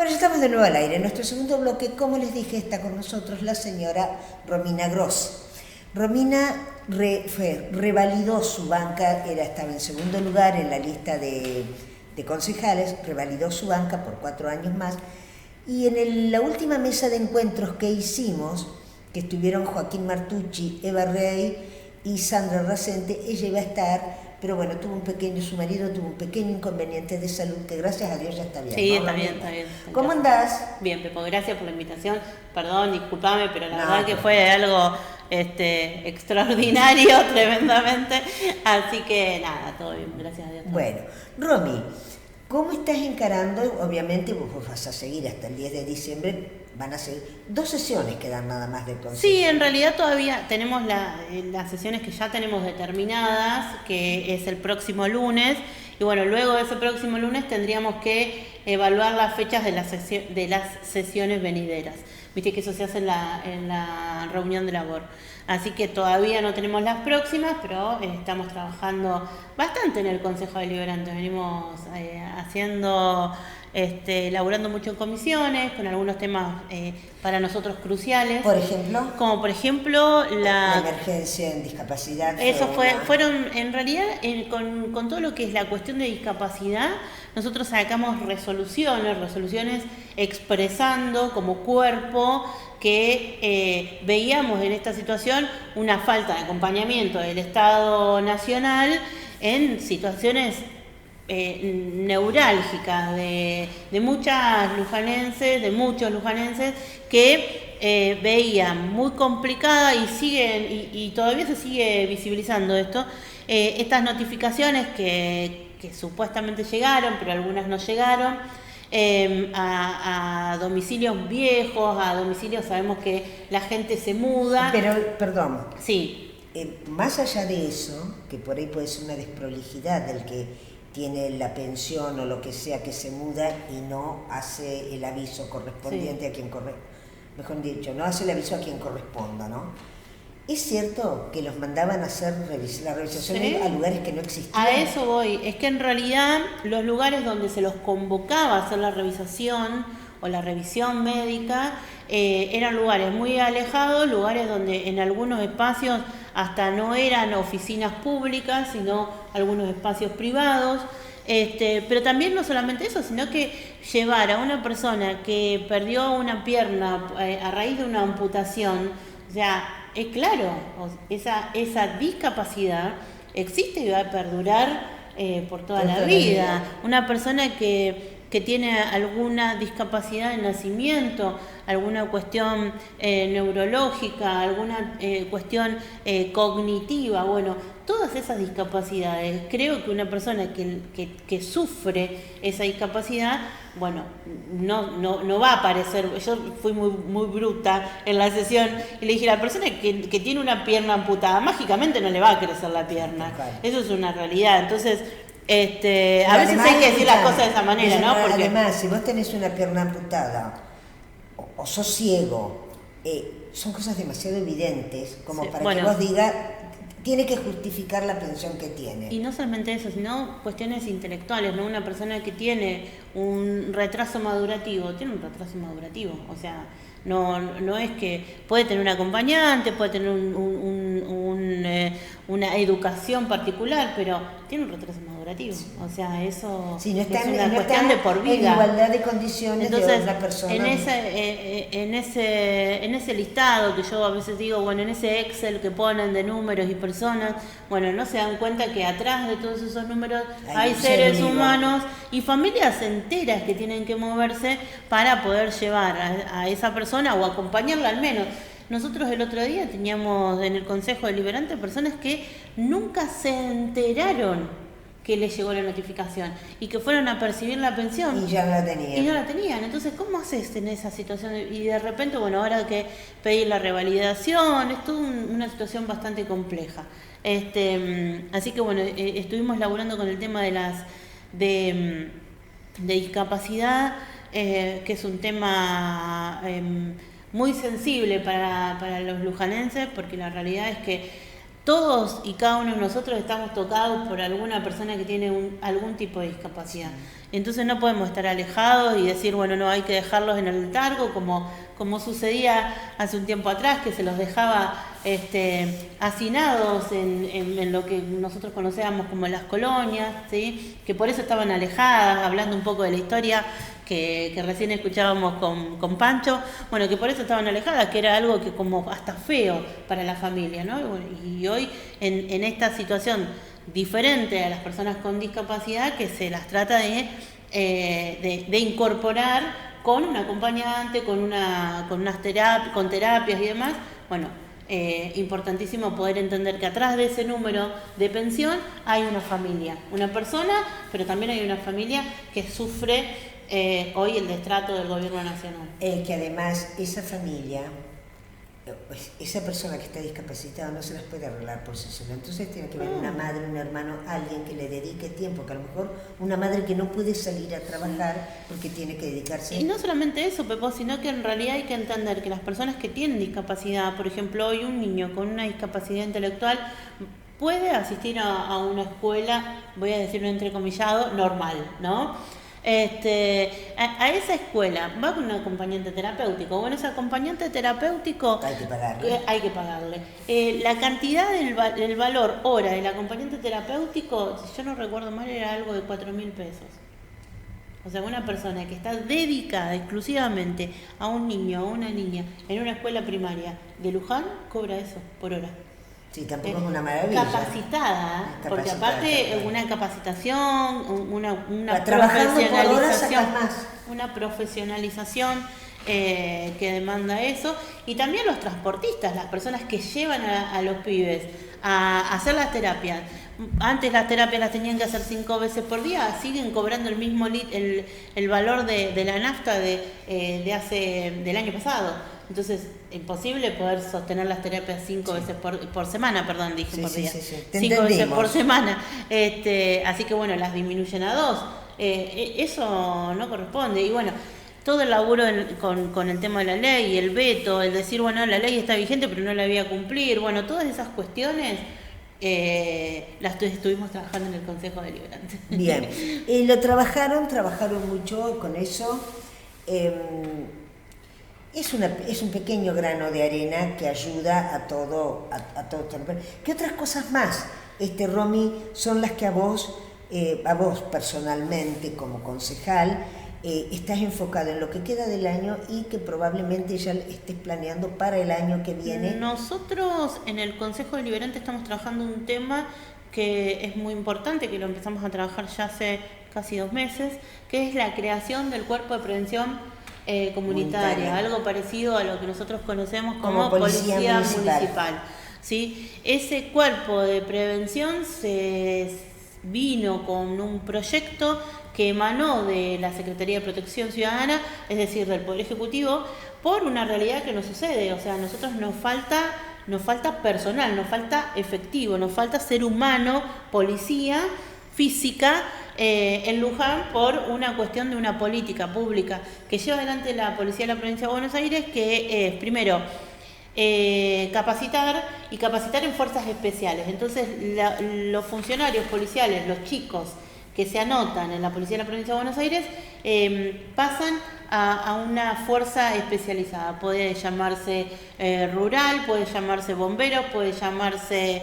Bueno, ya estamos de nuevo al aire. En nuestro segundo bloque, como les dije, está con nosotros la señora Romina Gross. Romina revalidó su banca, estaba en segundo lugar en la lista de concejales, revalidó su banca por 4 años más. Y en la última mesa de encuentros que hicimos, que estuvieron Joaquín Martucci, Eva Rey y Sandra Racente, ella iba a estar, pero bueno, su marido tuvo un pequeño inconveniente de salud que gracias a Dios ya está bien. Sí, ¿no? está bien. ¿Cómo andás? Bien, Pepo, gracias por la invitación. Perdón, discúlpame, pero la verdad que fue algo extraordinario, tremendamente. Así que nada, todo bien, gracias a Dios. Bueno, Romy, ¿cómo estás encarando? Obviamente vos vas a seguir hasta el 10 de diciembre, van a ser 2 sesiones que dan nada más del Consejo. Sí, en realidad todavía tenemos las sesiones que ya tenemos determinadas, que es el próximo lunes, y bueno, luego de ese próximo lunes tendríamos que evaluar las fechas de las sesiones venideras. Viste que eso se hace en la reunión de labor. Así que todavía no tenemos las próximas, pero estamos trabajando bastante en el Consejo Deliberante. Venimos elaborando mucho en comisiones, con algunos temas para nosotros cruciales. ¿Por ejemplo? Como por ejemplo la emergencia en discapacidad. Eso fueron, en realidad, con todo lo que es la cuestión de discapacidad, nosotros sacamos resoluciones expresando como cuerpo que veíamos en esta situación una falta de acompañamiento del Estado Nacional en situaciones neurálgicas de muchos lujanenses que veían muy complicada y todavía se sigue visibilizando esto, estas notificaciones que supuestamente llegaron, pero algunas no llegaron, a domicilios viejos, a domicilios, sabemos que la gente se muda. Pero, perdón. Sí. Más allá de eso, que por ahí puede ser una desprolijidad del que tiene la pensión o lo que sea que se muda y no hace el aviso correspondiente a quien mejor dicho, no hace el aviso a quien corresponda, ¿no? ¿Es cierto que los mandaban a hacer la revisación a lugares que no existían? A eso voy. Es que en realidad los lugares donde se los convocaba a hacer la revisación o la revisión médica eran lugares muy alejados, lugares donde en algunos espacios hasta no eran oficinas públicas, sino algunos espacios privados. Pero también no solamente eso, sino que llevar a una persona que perdió una pierna a raíz de una amputación, o sea, es claro, esa discapacidad existe y va a perdurar por toda la vida. Una persona que tiene alguna discapacidad de nacimiento, alguna cuestión neurológica, alguna cuestión cognitiva, bueno, todas esas discapacidades, creo que una persona que sufre esa discapacidad, bueno, no va a aparecer. Yo fui muy bruta en la sesión y le dije, la persona que tiene una pierna amputada, mágicamente no le va a crecer la pierna. Eso es una realidad. Entonces, a veces hay que decir las cosas de esa manera, ¿no? Porque además, si vos tenés una pierna amputada o sos ciego, son cosas demasiado evidentes como para que vos digas, tiene que justificar la pensión que tiene. Y no solamente eso, sino cuestiones intelectuales, ¿no? Una persona que tiene un retraso madurativo, tiene un retraso madurativo, o sea, no es que puede tener un acompañante, puede tener una educación particular, en tiene un retraso madurativo. Sí. O sea, eso sí, no es una cuestión de por vida. En igualdad de condiciones. Entonces, de otra persona. En ese listado que yo a veces digo, bueno, en ese Excel que ponen de números y personas, bueno, no se dan cuenta que atrás de todos esos números hay seres humanos y familias enteras que tienen que moverse para poder llevar a esa persona o acompañarla al menos. Nosotros el otro día teníamos en el Consejo Deliberante personas que nunca se enteraron que les llegó la notificación y que fueron a percibir la pensión. Y ya la tenían. Y no la tenían. Entonces, ¿cómo haces en esa situación? Y de repente, bueno, ahora hay que pedir la revalidación, es toda una situación bastante compleja. Así que, bueno, estuvimos laburando con el tema de discapacidad, que es un tema muy sensible para los lujanenses, porque la realidad es que todos y cada uno de nosotros estamos tocados por alguna persona que tiene algún tipo de discapacidad. Entonces no podemos estar alejados y decir, bueno, no, hay que dejarlos en el letargo, como sucedía hace un tiempo atrás, que se los dejaba hacinados en lo que nosotros conocíamos como las colonias, ¿sí? Que por eso estaban alejadas, hablando un poco de la historia que recién escuchábamos con Pancho, bueno, que por eso estaban alejadas, que era algo que como hasta feo para la familia, ¿no? Y hoy en esta situación diferente a las personas con discapacidad, que se las trata de incorporar con un acompañante, con terapias y demás. Bueno, importantísimo poder entender que atrás de ese número de pensión hay una familia, una persona, pero también hay una familia que sufre hoy el destrato del gobierno nacional. Que además esa familia, esa persona que está discapacitada no se las puede arreglar por sí sola. Entonces tiene que haber una madre, un hermano, alguien que le dedique tiempo, que a lo mejor una madre que no puede salir a trabajar porque tiene que dedicarse. Y no solamente eso, Pepo, sino que en realidad hay que entender que las personas que tienen discapacidad, por ejemplo, hoy un niño con una discapacidad intelectual puede asistir a una escuela, voy a decirlo entrecomillado, normal, ¿no? A esa escuela va con un acompañante terapéutico. Bueno, ese acompañante terapéutico hay que pagarle. La cantidad del valor hora del acompañante terapéutico, si yo no recuerdo mal, era algo de 4.000 pesos. O sea, una persona que está dedicada exclusivamente a un niño o una niña en una escuela primaria de Luján cobra eso por hora. Sí, tampoco es una maravilla. Capacitada, porque aparte una capacitación, una profesionalización que demanda eso, y también los transportistas, las personas que llevan a los pibes a hacer las terapias. Antes las terapias las tenían que hacer 5 veces por día, siguen cobrando el mismo el valor de la nafta del año pasado. Entonces, imposible poder sostener las terapias 5 veces por semana, perdón, dije por día. 5 veces por semana. Así que bueno, las disminuyen a 2. Eso no corresponde. Y bueno, todo el laburo con el tema de la ley, el veto, el decir, bueno, la ley está vigente pero no la voy a cumplir. Bueno, todas esas cuestiones las estuvimos trabajando en el Consejo Deliberante. Bien, lo trabajaron mucho con eso. Es un pequeño grano de arena que ayuda a todo. ¿Qué otras cosas más, Romy, son las que a vos personalmente como concejal estás enfocado en lo que queda del año y que probablemente ya estés planeando para el año que viene? Nosotros en el Consejo Deliberante estamos trabajando un tema que es muy importante, que lo empezamos a trabajar ya hace casi 2 meses, que es la creación del cuerpo de prevención comunitaria, algo parecido a lo que nosotros conocemos como policía municipal. ¿Sí? Ese cuerpo de prevención se vino con un proyecto que emanó de la Secretaría de Protección Ciudadana, es decir, del Poder Ejecutivo, por una realidad que nos sucede. O sea, a nosotros nos falta personal, nos falta efectivo, nos falta ser humano, policía física en Luján, por una cuestión de una política pública que lleva adelante la Policía de la Provincia de Buenos Aires, que es, primero, capacitar en fuerzas especiales. Entonces, los funcionarios policiales, los chicos que se anotan en la Policía de la Provincia de Buenos Aires, pasan a una fuerza especializada. Puede llamarse rural, puede llamarse bomberos, puede llamarse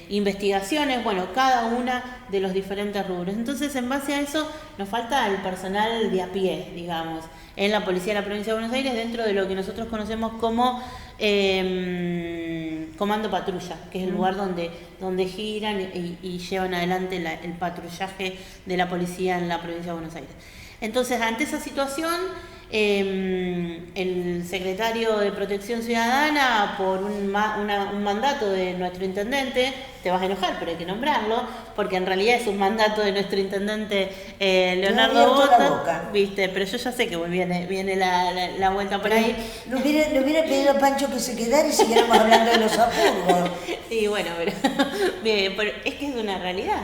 investigaciones, bueno, cada una de los diferentes rubros. Entonces, en base a eso, nos falta el personal de a pie, digamos, en la Policía de la Provincia de Buenos Aires, dentro de lo que nosotros conocemos como comando patrulla, que es el lugar donde giran y llevan adelante el patrullaje de la policía en la Provincia de Buenos Aires. Entonces, ante esa situación, el secretario de Protección Ciudadana, por un mandato de nuestro intendente, te vas a enojar, pero hay que nombrarlo, porque en realidad es un mandato de nuestro intendente Leonardo Bota, ¿viste? Pero yo ya sé que viene la vuelta por ahí. Le hubiera pedido a Pancho que se quedara y siguiéramos hablando de los apurgos. Sí, bueno, pero es que es una realidad.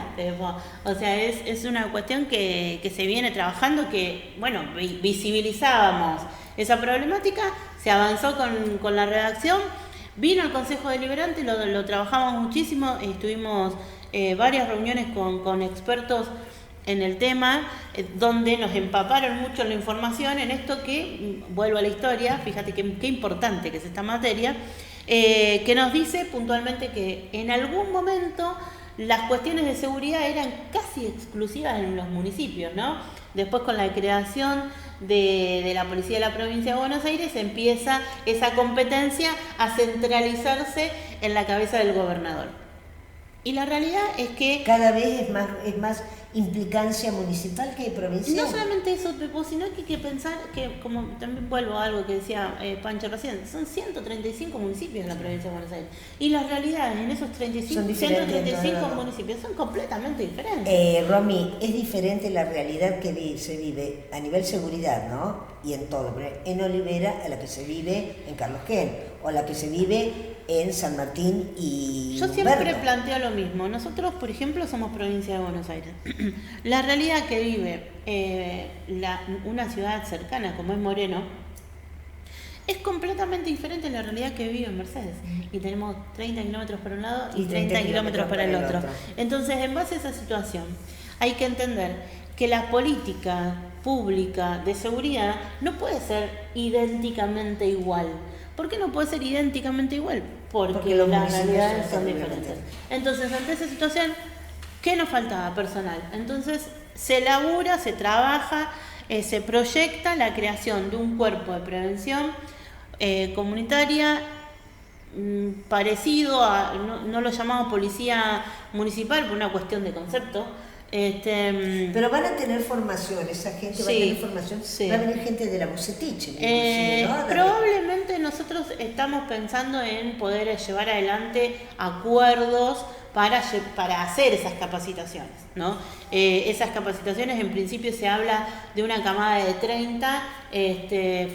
O sea, es una cuestión que se viene trabajando, que, bueno, visibilizábamos esa problemática, se avanzó con la redacción. Vino al Consejo Deliberante, lo trabajamos muchísimo, tuvimos varias reuniones con expertos en el tema, donde nos empaparon mucho la información en esto que, vuelvo a la historia, fíjate qué importante que es esta materia, que nos dice puntualmente que en algún momento las cuestiones de seguridad eran casi exclusivas en los municipios, ¿no? Después, con la creación de la Policía de la Provincia de Buenos Aires, empieza esa competencia a centralizarse en la cabeza del gobernador. Y la realidad es que cada vez es más implicancia municipal que provincial. No solamente eso, Pepo, sino que hay que pensar que, como también vuelvo a algo que decía Pancho recién, son 135 municipios en la provincia de Buenos Aires. Y las realidades en esos 135 municipios son completamente diferentes. Romy, es diferente la realidad que se vive a nivel seguridad, ¿no? Y en todo, en Olivera a la que se vive en Carlos Gen, o la que se vive en San Martín y Yo siempre planteo lo mismo. Nosotros, por ejemplo, somos provincia de Buenos Aires. La realidad que vive una ciudad cercana como es Moreno es completamente diferente a la realidad que vive en Mercedes. Y tenemos 30 kilómetros para un lado y 30 kilómetros para el otro. Entonces, en base a esa situación, hay que entender que la política pública de seguridad no puede ser idénticamente igual. ¿Por qué no puede ser idénticamente igual? Porque las realidades son diferentes. Entonces, ante esa situación, ¿qué nos faltaba? Personal. Entonces, se labura, se trabaja, se proyecta la creación de un cuerpo de prevención comunitaria parecido a, no lo llamamos policía municipal por una cuestión de concepto. Pero van a tener formación, esa gente va a tener formación, va a venir gente de la Bucetich. ¿no? Probablemente nosotros estamos pensando en poder llevar adelante acuerdos para hacer esas capacitaciones, ¿no? Esas capacitaciones, en principio se habla de una camada de 30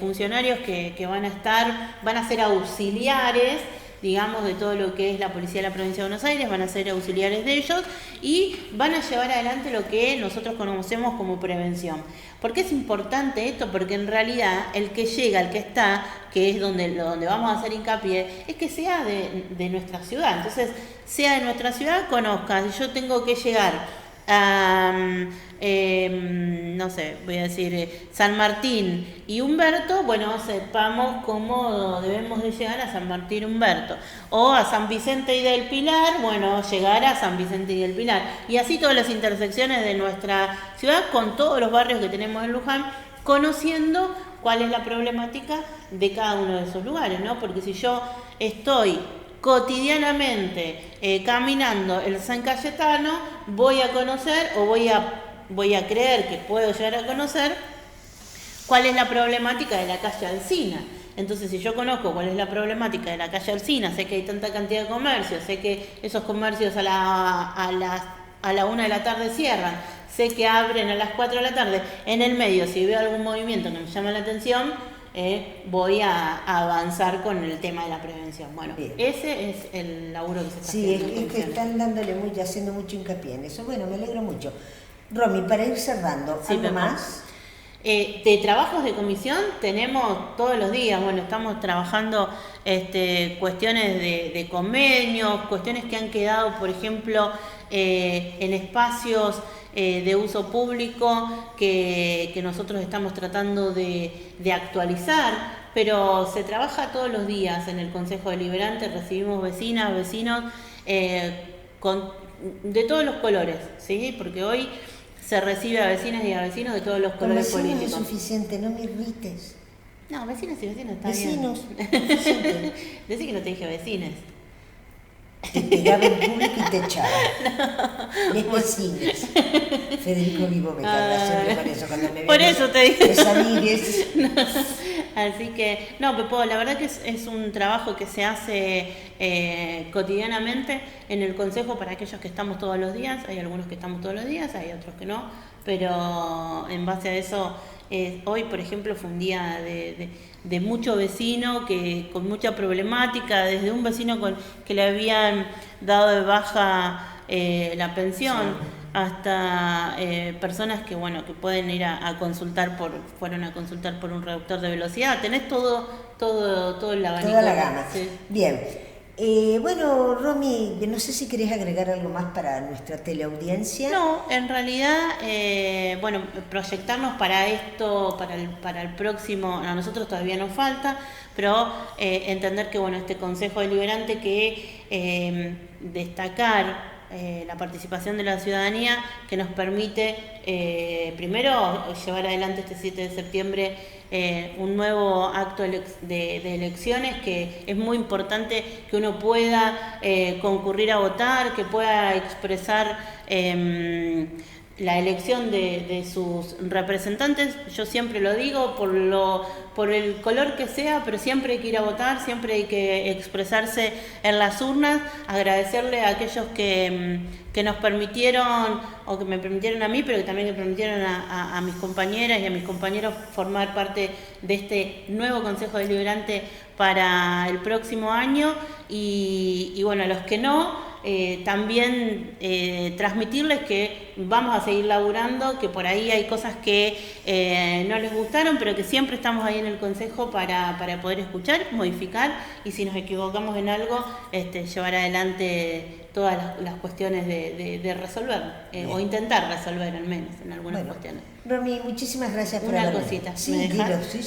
funcionarios que van a ser auxiliares, digamos, de todo lo que es la Policía de la Provincia de Buenos Aires, van a ser auxiliares de ellos y van a llevar adelante lo que nosotros conocemos como prevención. ¿Por qué es importante esto? Porque en realidad el que llega, el que está, que es donde vamos a hacer hincapié, es que sea de nuestra ciudad. Entonces, sea de nuestra ciudad, conozca. Si yo tengo que llegar a, no sé, voy a decir San Martín y Humberto, bueno, sepamos cómo debemos de llegar a San Martín y Humberto, o a San Vicente y del Pilar, bueno, llegar a San Vicente y del Pilar, y así todas las intersecciones de nuestra ciudad con todos los barrios que tenemos en Luján, conociendo cuál es la problemática de cada uno de esos lugares, ¿no? Porque si yo estoy cotidianamente caminando el San Cayetano, voy a conocer o voy a creer que puedo llegar a conocer cuál es la problemática de la calle Alsina. Entonces, si yo conozco cuál es la problemática de la calle Alsina, sé que hay tanta cantidad de comercios, sé que esos comercios a la 1 de la tarde cierran, sé que abren a las 4 de la tarde, en el medio, si veo algún movimiento que me llama la atención, voy a avanzar con el tema de la prevención. Bueno, bien. Ese es el laburo que se está haciendo. Sí, es que están haciendo mucho hincapié en eso. Bueno, me alegro mucho. Romy, para ir cerrando, ¿algo más? De trabajos de comisión tenemos todos los días. Bueno, estamos trabajando cuestiones de convenios, cuestiones que han quedado, por ejemplo, en espacios de uso público que nosotros estamos tratando de actualizar, pero se trabaja todos los días en el Consejo Deliberante. Recibimos vecinas, vecinos de todos los colores, ¿sí? Porque hoy se recibe a vecinas y a vecinos de todos los colores políticos. Es suficiente, no me irrites. No, vecinas y vecinos está vecinos, bien. Decí que no te dije vecines. Te pegaba en público y te echaba. No. Les vecinos. Federico Vivo me carga siempre con eso cuando me Por eso te digo. Los amigues. No. Así que, no, Pepo, la verdad que es un trabajo que se hace cotidianamente en el Consejo para aquellos que estamos todos los días. Hay algunos que estamos todos los días, hay otros que no, pero en base a eso, hoy, por ejemplo, fue un día de mucho vecino con mucha problemática, desde un vecino que le habían dado de baja la pensión. hasta personas que bueno que pueden ir a consultar fueron a consultar por un reductor de velocidad. Tenés todo el abanico. Toda la gama. Sí. Bien. Bueno, Romy, no sé si querés agregar algo más para nuestra teleaudiencia. No, en realidad, bueno, proyectarnos para esto, para el próximo, a nosotros todavía nos falta, pero entender que bueno, este Consejo Deliberante que destacar la participación de la ciudadanía que nos permite primero llevar adelante este 7 de septiembre un nuevo acto de elecciones, que es muy importante que uno pueda concurrir a votar, que pueda expresar la elección de sus representantes. Yo siempre lo digo, por el color que sea, pero siempre hay que ir a votar, siempre hay que expresarse en las urnas, agradecerle a aquellos que nos permitieron, o que me permitieron a mí, pero que también le permitieron a mis compañeras y a mis compañeros formar parte de este nuevo Consejo Deliberante para el próximo año, y bueno, a los que no, también transmitirles que vamos a seguir laburando, que por ahí hay cosas que no les gustaron, pero que siempre estamos ahí en el Consejo para poder escuchar, modificar, y si nos equivocamos en algo, llevar adelante todas las cuestiones de resolver, o intentar resolver al menos en algunas cuestiones. Romy, muchísimas gracias por una cosita. Sí,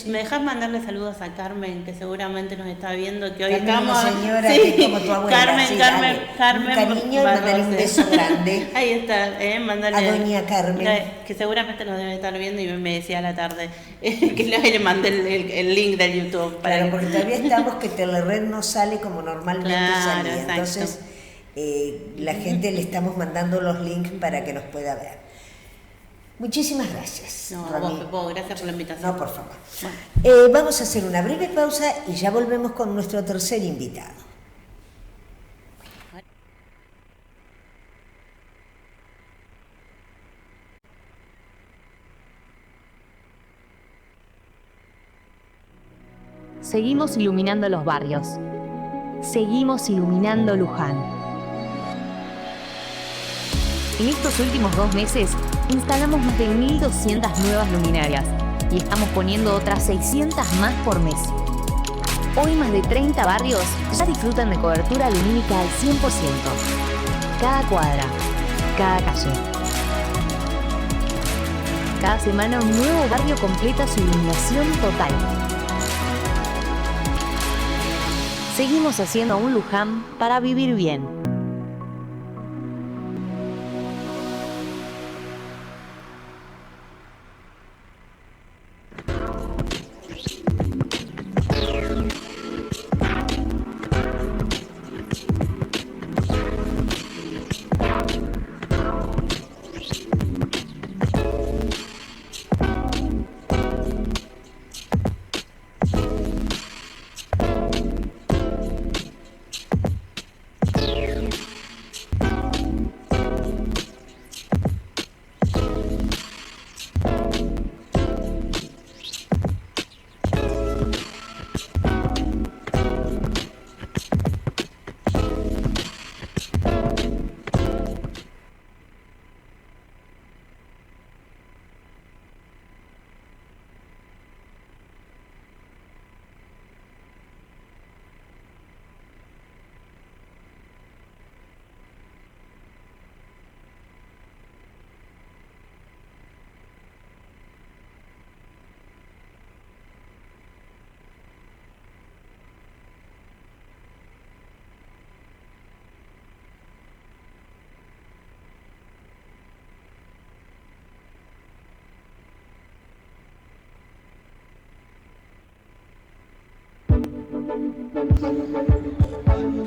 ¿Me dejás mandarle saludos a Carmen, que seguramente nos está viendo, que hoy Carmen, estamos... una señora que es como tu abuela. Carmen, un cariño, y mandarle un beso grande. Ahí está, mandarle a doña Carmen. Que seguramente nos debe estar viendo, y me decía a la tarde que le mandé el link del YouTube. Claro, porque todavía estamos que Telered no sale como normalmente salía. Exacto. Entonces, la gente le estamos mandando los links para que nos pueda ver. Muchísimas gracias. No, a vos, Pepo, gracias por la invitación. No, por favor. Bueno. Vamos a hacer una breve pausa y ya volvemos con nuestro tercer invitado. Seguimos iluminando los barrios. Seguimos iluminando Luján. En estos últimos 2 meses, instalamos más de 1.200 nuevas luminarias y estamos poniendo otras 600 más por mes. Hoy más de 30 barrios ya disfrutan de cobertura lumínica al 100%. Cada cuadra, cada calle. Cada semana un nuevo barrio completa su iluminación total. Seguimos haciendo un Luján para vivir bien.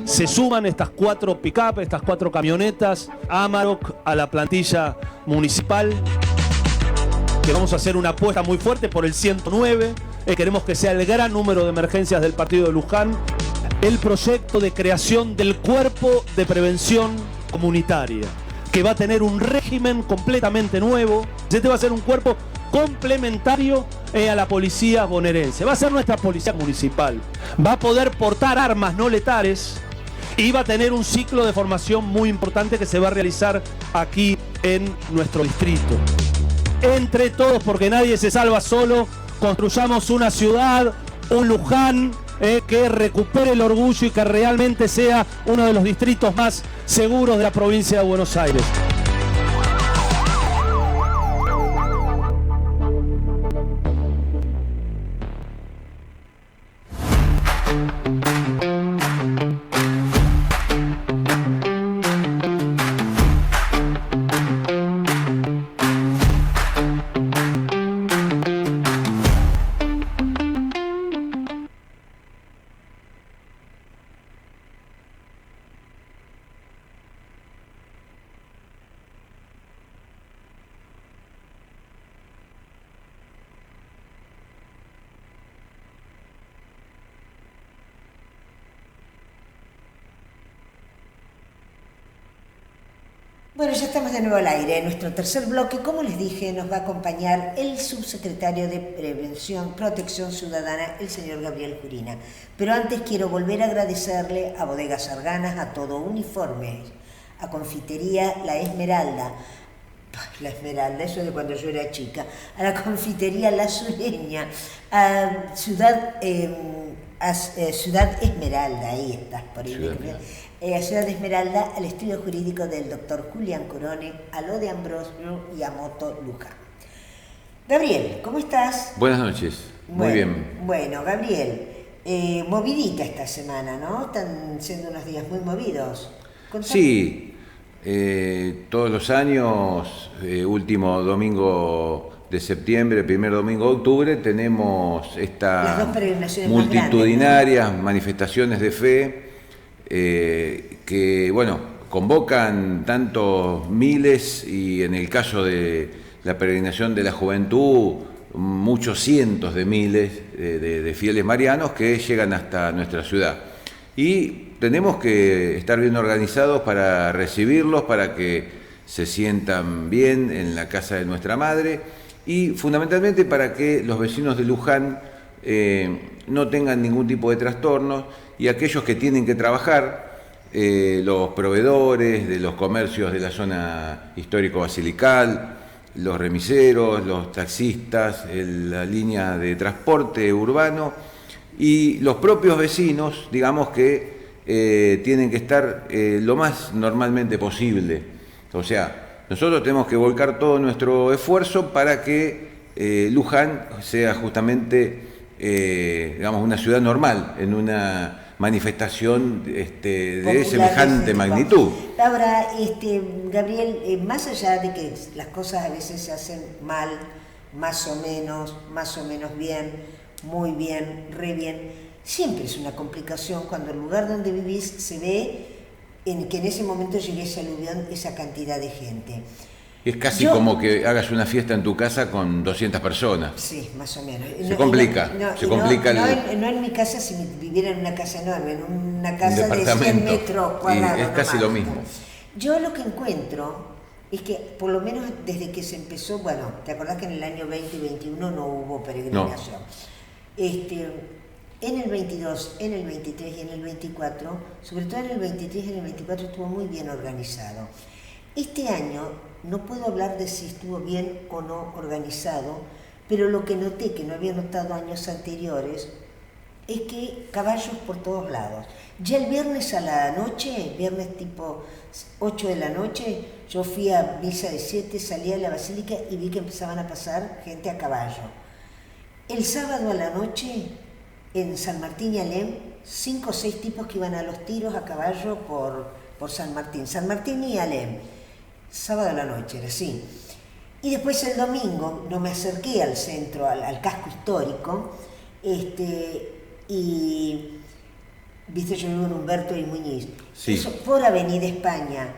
Se suman estas 4 pick-up, estas 4 camionetas Amarok a la plantilla municipal, que vamos a hacer una apuesta muy fuerte por el 109. Queremos que sea el gran número de emergencias del partido de Luján. El proyecto de creación del Cuerpo de Prevención Comunitaria, que va a tener un régimen completamente nuevo. Este va a ser un cuerpo complementario a la policía bonaerense. Va a ser nuestra policía municipal. Va a poder portar armas no letales Y va a tener un ciclo de formación muy importante que se va a realizar aquí en nuestro distrito. Entre todos, porque nadie se salva solo, construyamos una ciudad, un Luján, que recupere el orgullo y que realmente sea uno de los distritos más seguros de la provincia de Buenos Aires. Bueno, ya estamos de nuevo al aire. En nuestro tercer bloque, como les dije, nos va a acompañar el subsecretario de Protección Ciudadana, el señor Gabriel Jurina. Pero antes quiero volver a agradecerle a Bodegas Arganas, a Todo Uniforme, a Confitería La Esmeralda, eso de cuando yo era chica, a la Confitería La Sureña, a Ciudad Esmeralda, ahí estás, por ahí. A Ciudad Esmeralda, al estudio jurídico del doctor Julián Corone, a Lo de Ambrosio y a Moto Luján. Gabriel, ¿cómo estás? Buenas noches, muy bien. Bueno, Gabriel, movidita esta semana, ¿no? Están siendo unos días muy movidos. ¿Contame? Sí, todos los años, último domingo de septiembre, primer domingo de octubre, tenemos estas multitudinarias grandes, ¿no? Manifestaciones de fe, que, bueno, convocan tantos miles y en el caso de la peregrinación de la juventud, muchos cientos de miles de fieles marianos que llegan hasta nuestra ciudad. Y tenemos que estar bien organizados para recibirlos, para que se sientan bien en la casa de nuestra madre y fundamentalmente para que los vecinos de Luján no tengan ningún tipo de trastornos y aquellos que tienen que trabajar, los proveedores de los comercios de la zona histórico-basilical, los remiseros, los taxistas, la línea de transporte urbano y los propios vecinos, digamos que tienen que estar lo más normalmente posible. O sea, nosotros tenemos que volcar todo nuestro esfuerzo para que Luján sea justamente, digamos, una ciudad normal, en una manifestación de semejante magnitud. Ahora, Gabriel, más allá de que las cosas a veces se hacen mal, más o menos bien, muy bien, re bien, siempre es una complicación cuando el lugar donde vivís se ve que en ese momento llegue ese aluvión, esa cantidad de gente. Es casi como que hagas una fiesta en tu casa con 200 personas. Sí, más o menos. Se complica. No en mi casa, si viviera en una casa enorme, en una casa de 100 metros cuadrados. Es casi lo mismo. Yo lo que encuentro es que, por lo menos desde que se empezó, bueno, ¿te acordás que en el año 2021 no hubo peregrinación? No. En el 22, en el 23 y en el 24, sobre todo en el 23 y en el 24 estuvo muy bien organizado. Este año no puedo hablar de si estuvo bien o no organizado, pero lo que noté, que no había notado años anteriores, es que caballos por todos lados. Ya el viernes a la noche, viernes tipo 8 de la noche, yo fui a misa de 7, salí a la basílica y vi que empezaban a pasar gente a caballo. El sábado a la noche, en San Martín y Alem, 5 o 6 tipos que iban a los tiros a caballo por San Martín y Alem. Sábado a la noche, era así. Y después el domingo no me acerqué al centro, al casco histórico, y viste, yo vivo en Humberto y Muñiz. Sí. Eso, por Avenida España,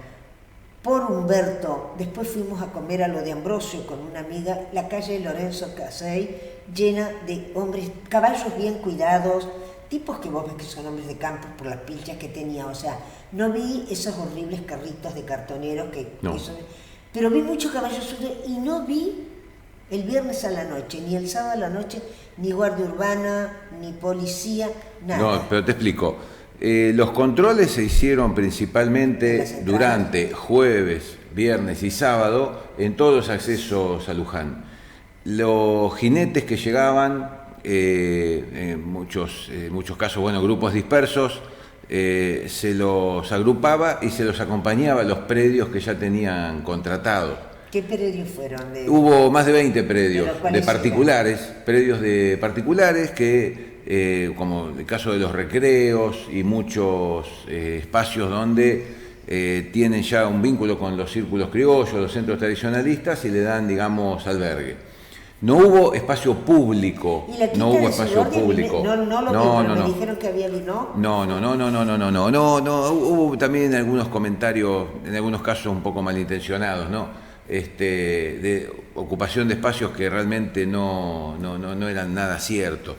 por Humberto, después fuimos a comer a Lo de Ambrosio con una amiga, la calle Lorenzo Casey, llena de hombres, caballos bien cuidados, tipos que vos ves que son hombres de campo por las pilchas que tenía, o sea, no vi esos horribles carritos de cartoneros pero vi muchos caballos sueltos y no vi el viernes a la noche, ni el sábado a la noche, ni guardia urbana, ni policía, nada. No, pero te explico. Los controles se hicieron principalmente durante jueves, viernes y sábado en todos los accesos a Luján. Los jinetes que llegaban, en muchos casos, bueno, grupos dispersos, se los agrupaba y se los acompañaba a los predios que ya tenían contratados. ¿Qué predios fueron? Hubo más de 20 predios de particulares, predios de particulares que, como el caso de los recreos y muchos espacios donde tienen ya un vínculo con los círculos criollos, los centros tradicionalistas y le dan, digamos, albergue. No hubo espacio público. ¿Y la quinta no hubo de espacio Sidordia? público. Me dijeron que había vino. No. Hubo también algunos comentarios, en algunos casos un poco malintencionados, ¿no? De ocupación de espacios que realmente no eran nada ciertos.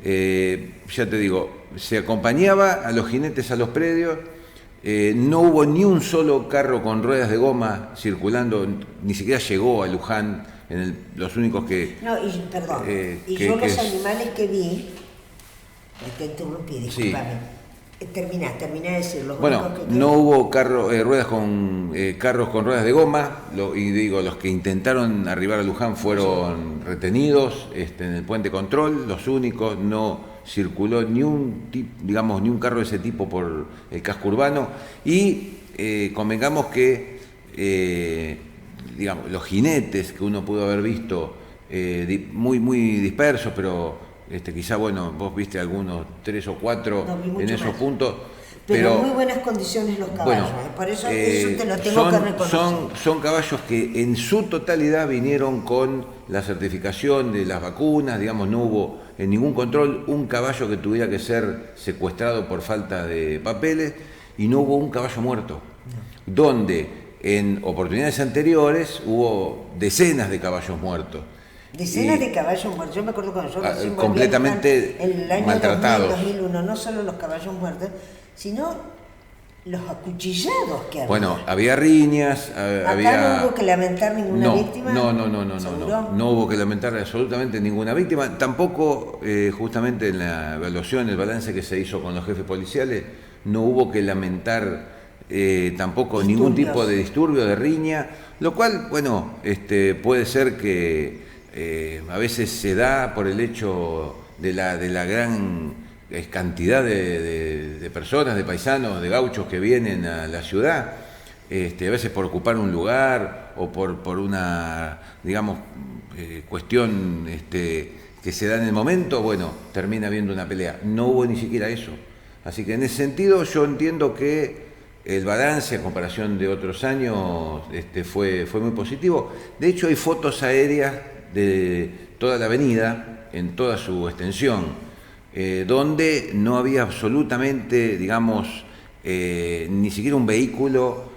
Ya te digo, se acompañaba a los jinetes a los predios. No hubo ni un solo carro con ruedas de goma circulando, ni siquiera llegó a Luján. Los únicos que... No, perdón, los animales que vi, te interrumpí, discúlpame. Sí. Terminá de decirlo. Bueno, no hubo carros con ruedas de goma, los que intentaron arribar a Luján fueron retenidos en el puente control, los únicos, no circuló ni un carro de ese tipo por el casco urbano, y convengamos que los jinetes que uno pudo haber visto muy dispersos, pero quizá, bueno, vos viste algunos 3 o 4 en esos puntos. Pero en muy buenas condiciones los caballos, por eso te lo tengo que reconocer. Son caballos que en su totalidad vinieron con la certificación de las vacunas, digamos, no hubo en ningún control un caballo que tuviera que ser secuestrado por falta de papeles, y no hubo un caballo muerto, donde en oportunidades anteriores hubo decenas de caballos muertos. Decenas de caballos muertos. Yo me acuerdo cuando yo recién completamente en el año maltratados. 2001, no solo los caballos muertos, sino los acuchillados que había. Bueno, había riñas, no hubo que lamentar ninguna víctima. No hubo que lamentar absolutamente ninguna víctima. Tampoco, justamente en la evaluación, el balance que se hizo con los jefes policiales, no hubo que lamentar tampoco ningún tipo de disturbio, de riña, lo cual, bueno, puede ser que a veces se da por el hecho de la gran cantidad de personas, de paisanos, de gauchos que vienen a la ciudad, a veces por ocupar un lugar o por una, digamos, cuestión que se da en el momento, bueno, termina habiendo una pelea. No hubo ni siquiera eso. Así que en ese sentido yo entiendo que el balance a comparación de otros años fue muy positivo. De hecho, hay fotos aéreas de toda la avenida, en toda su extensión, donde no había absolutamente, digamos, ni siquiera un vehículo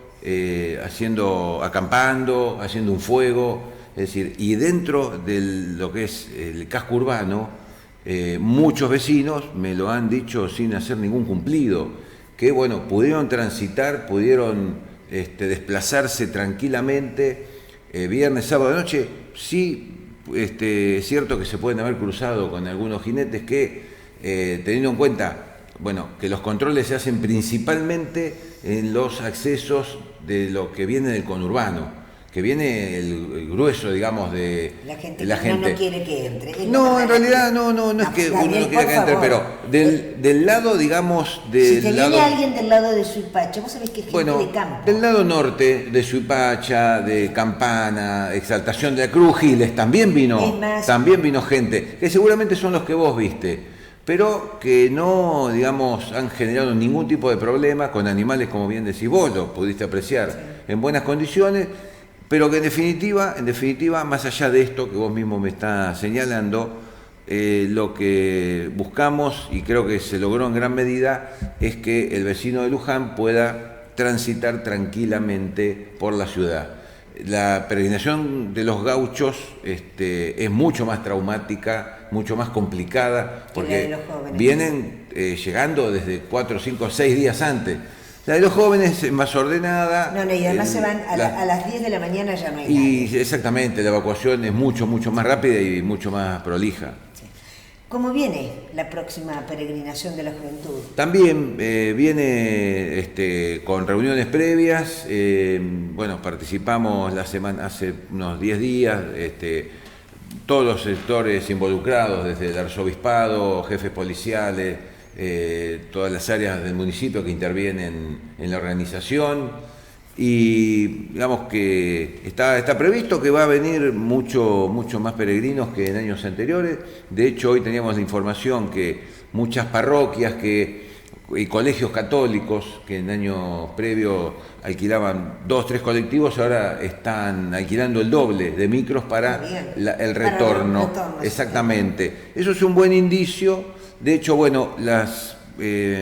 acampando, haciendo un fuego. Es decir, y dentro de lo que es el casco urbano, muchos vecinos me lo han dicho sin hacer ningún cumplido, que bueno, pudieron transitar, pudieron desplazarse tranquilamente, viernes, sábado de noche. Sí, es cierto que se pueden haber cruzado con algunos jinetes que, teniendo en cuenta, bueno, que los controles se hacen principalmente en los accesos de lo que viene del conurbano, que viene el grueso, digamos, de la gente. No quiere que entre. No, en realidad no es que uno no quiera que entre, pero del lado, digamos, si te viene alguien del lado de Suipacha, vos sabés que es gente de campo. Del lado norte, de Suipacha, de Campana, Exaltación de la Cruz, Giles, también vino gente, que seguramente son los que vos viste, pero que no, digamos, han generado ningún tipo de problema con animales, como bien decís vos, lo pudiste apreciar, en buenas condiciones. Pero que en definitiva, más allá de esto que vos mismo me estás señalando, lo que buscamos, y creo que se logró en gran medida, es que el vecino de Luján pueda transitar tranquilamente por la ciudad. La peregrinación de los gauchos es mucho más traumática, mucho más complicada, porque vienen llegando desde 4, 5, 6 días antes. La de los jóvenes es más ordenada. Y además se van a las 10 de la mañana, ya no hay nadie. Exactamente, la evacuación es mucho más rápida y mucho más prolija. Sí. ¿Cómo viene la próxima peregrinación de la juventud? También viene con reuniones previas. Bueno, participamos la semana, hace unos 10 días, todos los sectores involucrados, desde el arzobispado, jefes policiales, todas las áreas del municipio que intervienen en la organización. Y digamos que está previsto que va a venir mucho más peregrinos que en años anteriores. De hecho, hoy teníamos la información que muchas parroquias y colegios católicos que en años previos alquilaban 2 o 3 colectivos, ahora están alquilando el doble de micros para el retorno. Exactamente. Eso es un buen indicio. De hecho, bueno, las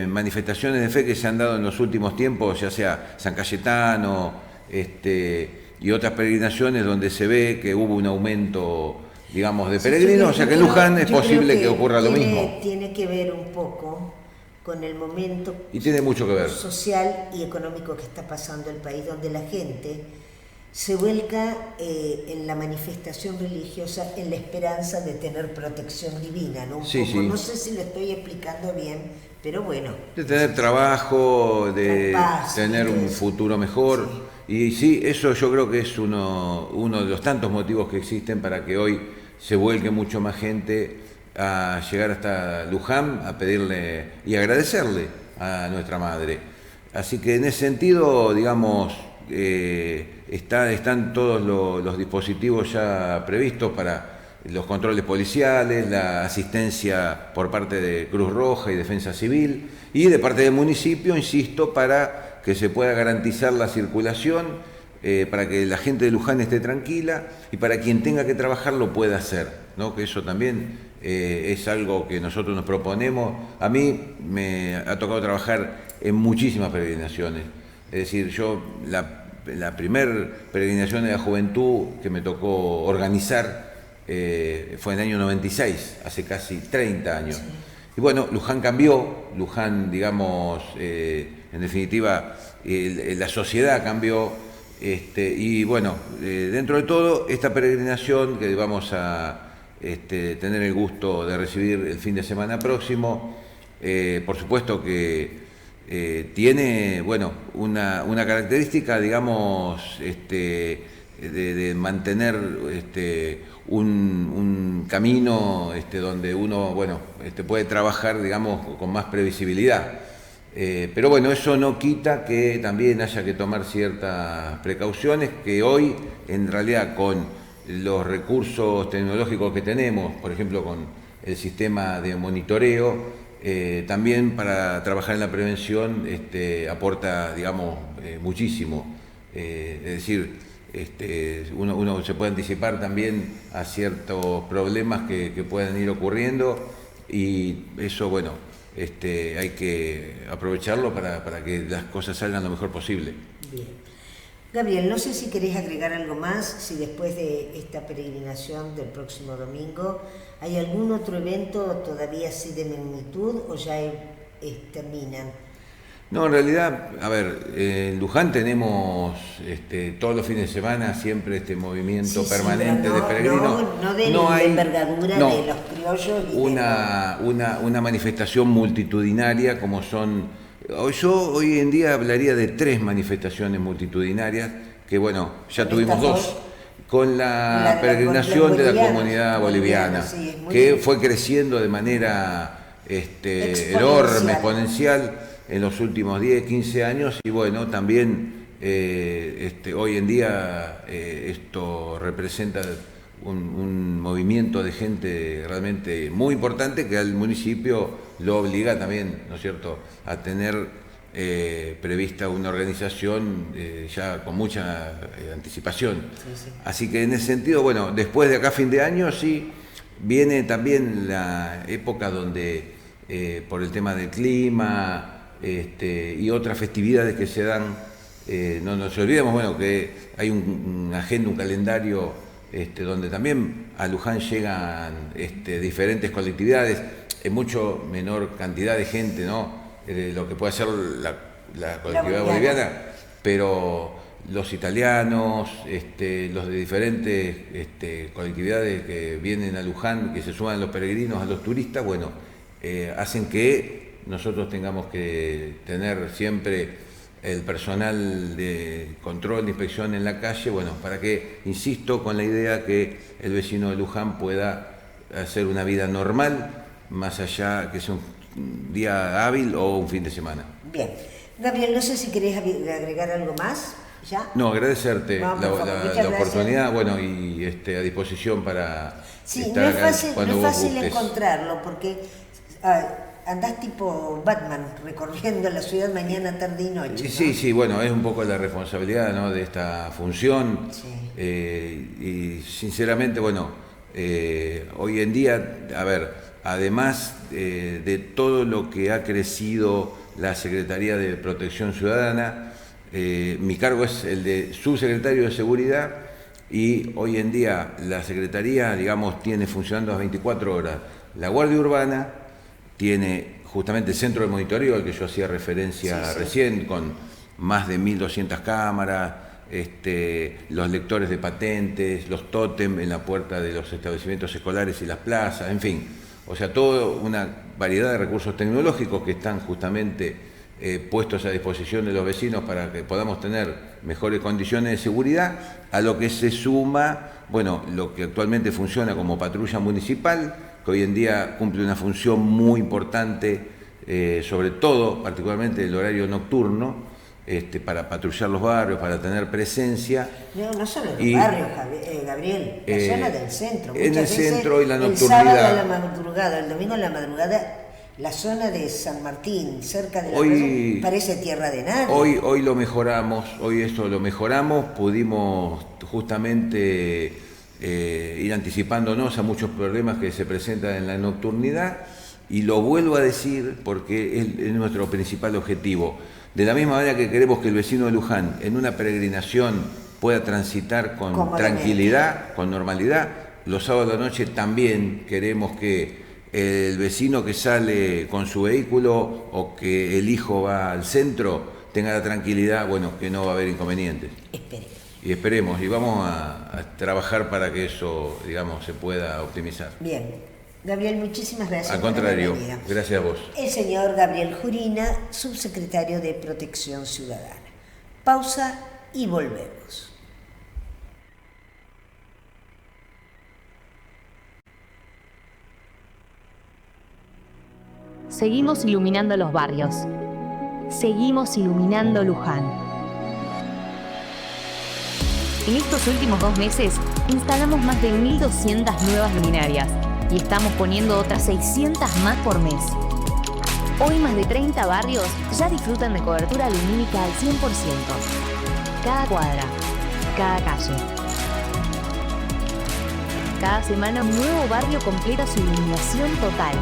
manifestaciones de fe que se han dado en los últimos tiempos, ya sea San Cayetano y otras peregrinaciones donde se ve que hubo un aumento, digamos, de peregrinos, o sea que en Luján es posible que ocurra lo mismo. Tiene que ver un poco con el momento y tiene mucho que ver social y económico que está pasando el país, donde la gente se vuelca en la manifestación religiosa en la esperanza de tener protección divina, ¿no? Sí. No sé si lo estoy explicando bien, pero bueno. De tener trabajo, de paz, tener un futuro mejor. Sí. Y sí, eso yo creo que es uno de los tantos motivos que existen para que hoy se vuelque mucho más gente a llegar hasta Luján, a pedirle y agradecerle a nuestra Madre. Así que en ese sentido, digamos, están todos los dispositivos ya previstos para los controles policiales, la asistencia por parte de Cruz Roja y Defensa Civil, y de parte del municipio, insisto, para que se pueda garantizar la circulación, para que la gente de Luján esté tranquila y para quien tenga que trabajar lo pueda hacer, ¿no? Que eso también es algo que nosotros nos proponemos. A mí me ha tocado trabajar en muchísimas peregrinaciones, es decir, yo la primer peregrinación de la juventud que me tocó organizar fue en el año 96, hace casi 30 años. Sí. Y bueno, Luján cambió, Luján, digamos, en definitiva, la sociedad cambió, y bueno, dentro de todo, esta peregrinación que vamos a tener el gusto de recibir el fin de semana próximo, por supuesto que tiene, bueno, una característica, digamos, de mantener un camino donde uno, bueno, puede trabajar, digamos, con más previsibilidad. Pero bueno, eso no quita que también haya que tomar ciertas precauciones que hoy, en realidad, con los recursos tecnológicos que tenemos, por ejemplo, con el sistema de monitoreo, también para trabajar en la prevención aporta, digamos, muchísimo. Es decir, uno se puede anticipar también a ciertos problemas que puedan ir ocurriendo, y eso, bueno, hay que aprovecharlo para que las cosas salgan lo mejor posible. Bien. Gabriel, no sé si querés agregar algo más, si después de esta peregrinación del próximo domingo hay algún otro evento todavía así de magnitud o ya terminan. No, en realidad, a ver, en Luján tenemos todos los fines de semana siempre este movimiento permanente de peregrinos. No hay envergadura de los criollos. Una manifestación multitudinaria como son. Yo hoy en día hablaría de 3 manifestaciones multitudinarias, que bueno, ya tuvimos 2, con la peregrinación de la comunidad boliviana, que fue creciendo de manera enorme, exponencial, en los últimos 10, 15 años, y bueno, también hoy en día esto representa un movimiento de gente realmente muy importante que al municipio lo obliga también, ¿no es cierto?, a tener prevista una organización ya con mucha anticipación. Sí. Así que en ese sentido, bueno, después de acá fin de año sí viene también la época donde por el tema del clima y otras festividades que se dan, no nos olvidemos, bueno, que hay una agenda, un calendario donde también a Luján llegan diferentes colectividades en mucho menor cantidad de gente, ¿no? Lo que puede ser la colectividad boliviana, pero los italianos, los de diferentes colectividades que vienen a Luján, que se suman a los peregrinos, a los turistas, bueno, hacen que nosotros tengamos que tener siempre el personal de control, de inspección en la calle, bueno, para que, insisto, con la idea que el vecino de Luján pueda hacer una vida normal, más allá que sea un día hábil o un fin de semana. Bien. Gabriel, no sé si querés agregar algo más. ¿Ya? No, agradecerte la oportunidad, bueno, y a disposición para estar acá cuando vos gustes. No es fácil encontrarlo, porque andás tipo Batman recorriendo la ciudad mañana, tarde y noche, ¿no? Sí, bueno, es un poco la responsabilidad, ¿no?, de esta función. Sí. Y sinceramente, bueno, hoy en día, a ver, además de todo lo que ha crecido la Secretaría de Protección Ciudadana, mi cargo es el de subsecretario de Seguridad, y hoy en día la Secretaría, digamos, tiene funcionando las 24 horas la Guardia Urbana, tiene justamente el centro de monitoreo al que yo hacía referencia recién, con más de 1.200 cámaras, los lectores de patentes, los tótem en la puerta de los establecimientos escolares y las plazas, en fin, o sea, toda una variedad de recursos tecnológicos que están justamente puestos a disposición de los vecinos para que podamos tener mejores condiciones de seguridad, a lo que se suma, bueno, lo que actualmente funciona como patrulla municipal, que hoy en día cumple una función muy importante, sobre todo, particularmente el horario nocturno, para patrullar los barrios, para tener presencia. No solo los barrios, Gabriel, la zona del centro. En el centro y la nocturnidad. El sábado a la madrugada, el domingo a la madrugada. La zona de San Martín, cerca de la plaza, parece tierra de nadie. Hoy lo mejoramos, pudimos justamente ir anticipándonos a muchos problemas que se presentan en la nocturnidad, y lo vuelvo a decir porque es nuestro principal objetivo. De la misma manera que queremos que el vecino de Luján en una peregrinación pueda transitar con tranquilidad, con normalidad, los sábados de la noche también queremos que el vecino que sale con su vehículo o que el hijo va al centro tenga la tranquilidad, bueno, que no va a haber inconvenientes. Esperemos, y vamos a trabajar para que eso, digamos, se pueda optimizar. Bien. Gabriel, muchísimas gracias. Al contrario, gracias a vos. El señor Gabriel Jurina, subsecretario de Protección Ciudadana. Pausa y volvemos. Seguimos iluminando los barrios. Seguimos iluminando Luján. En estos últimos 2 meses instalamos más de 1.200 nuevas luminarias y estamos poniendo otras 600 más por mes. Hoy más de 30 barrios ya disfrutan de cobertura lumínica al 100%. Cada cuadra, cada calle. Cada semana un nuevo barrio completa su iluminación total.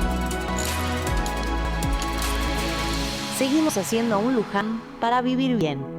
Seguimos haciendo un Luján para vivir bien.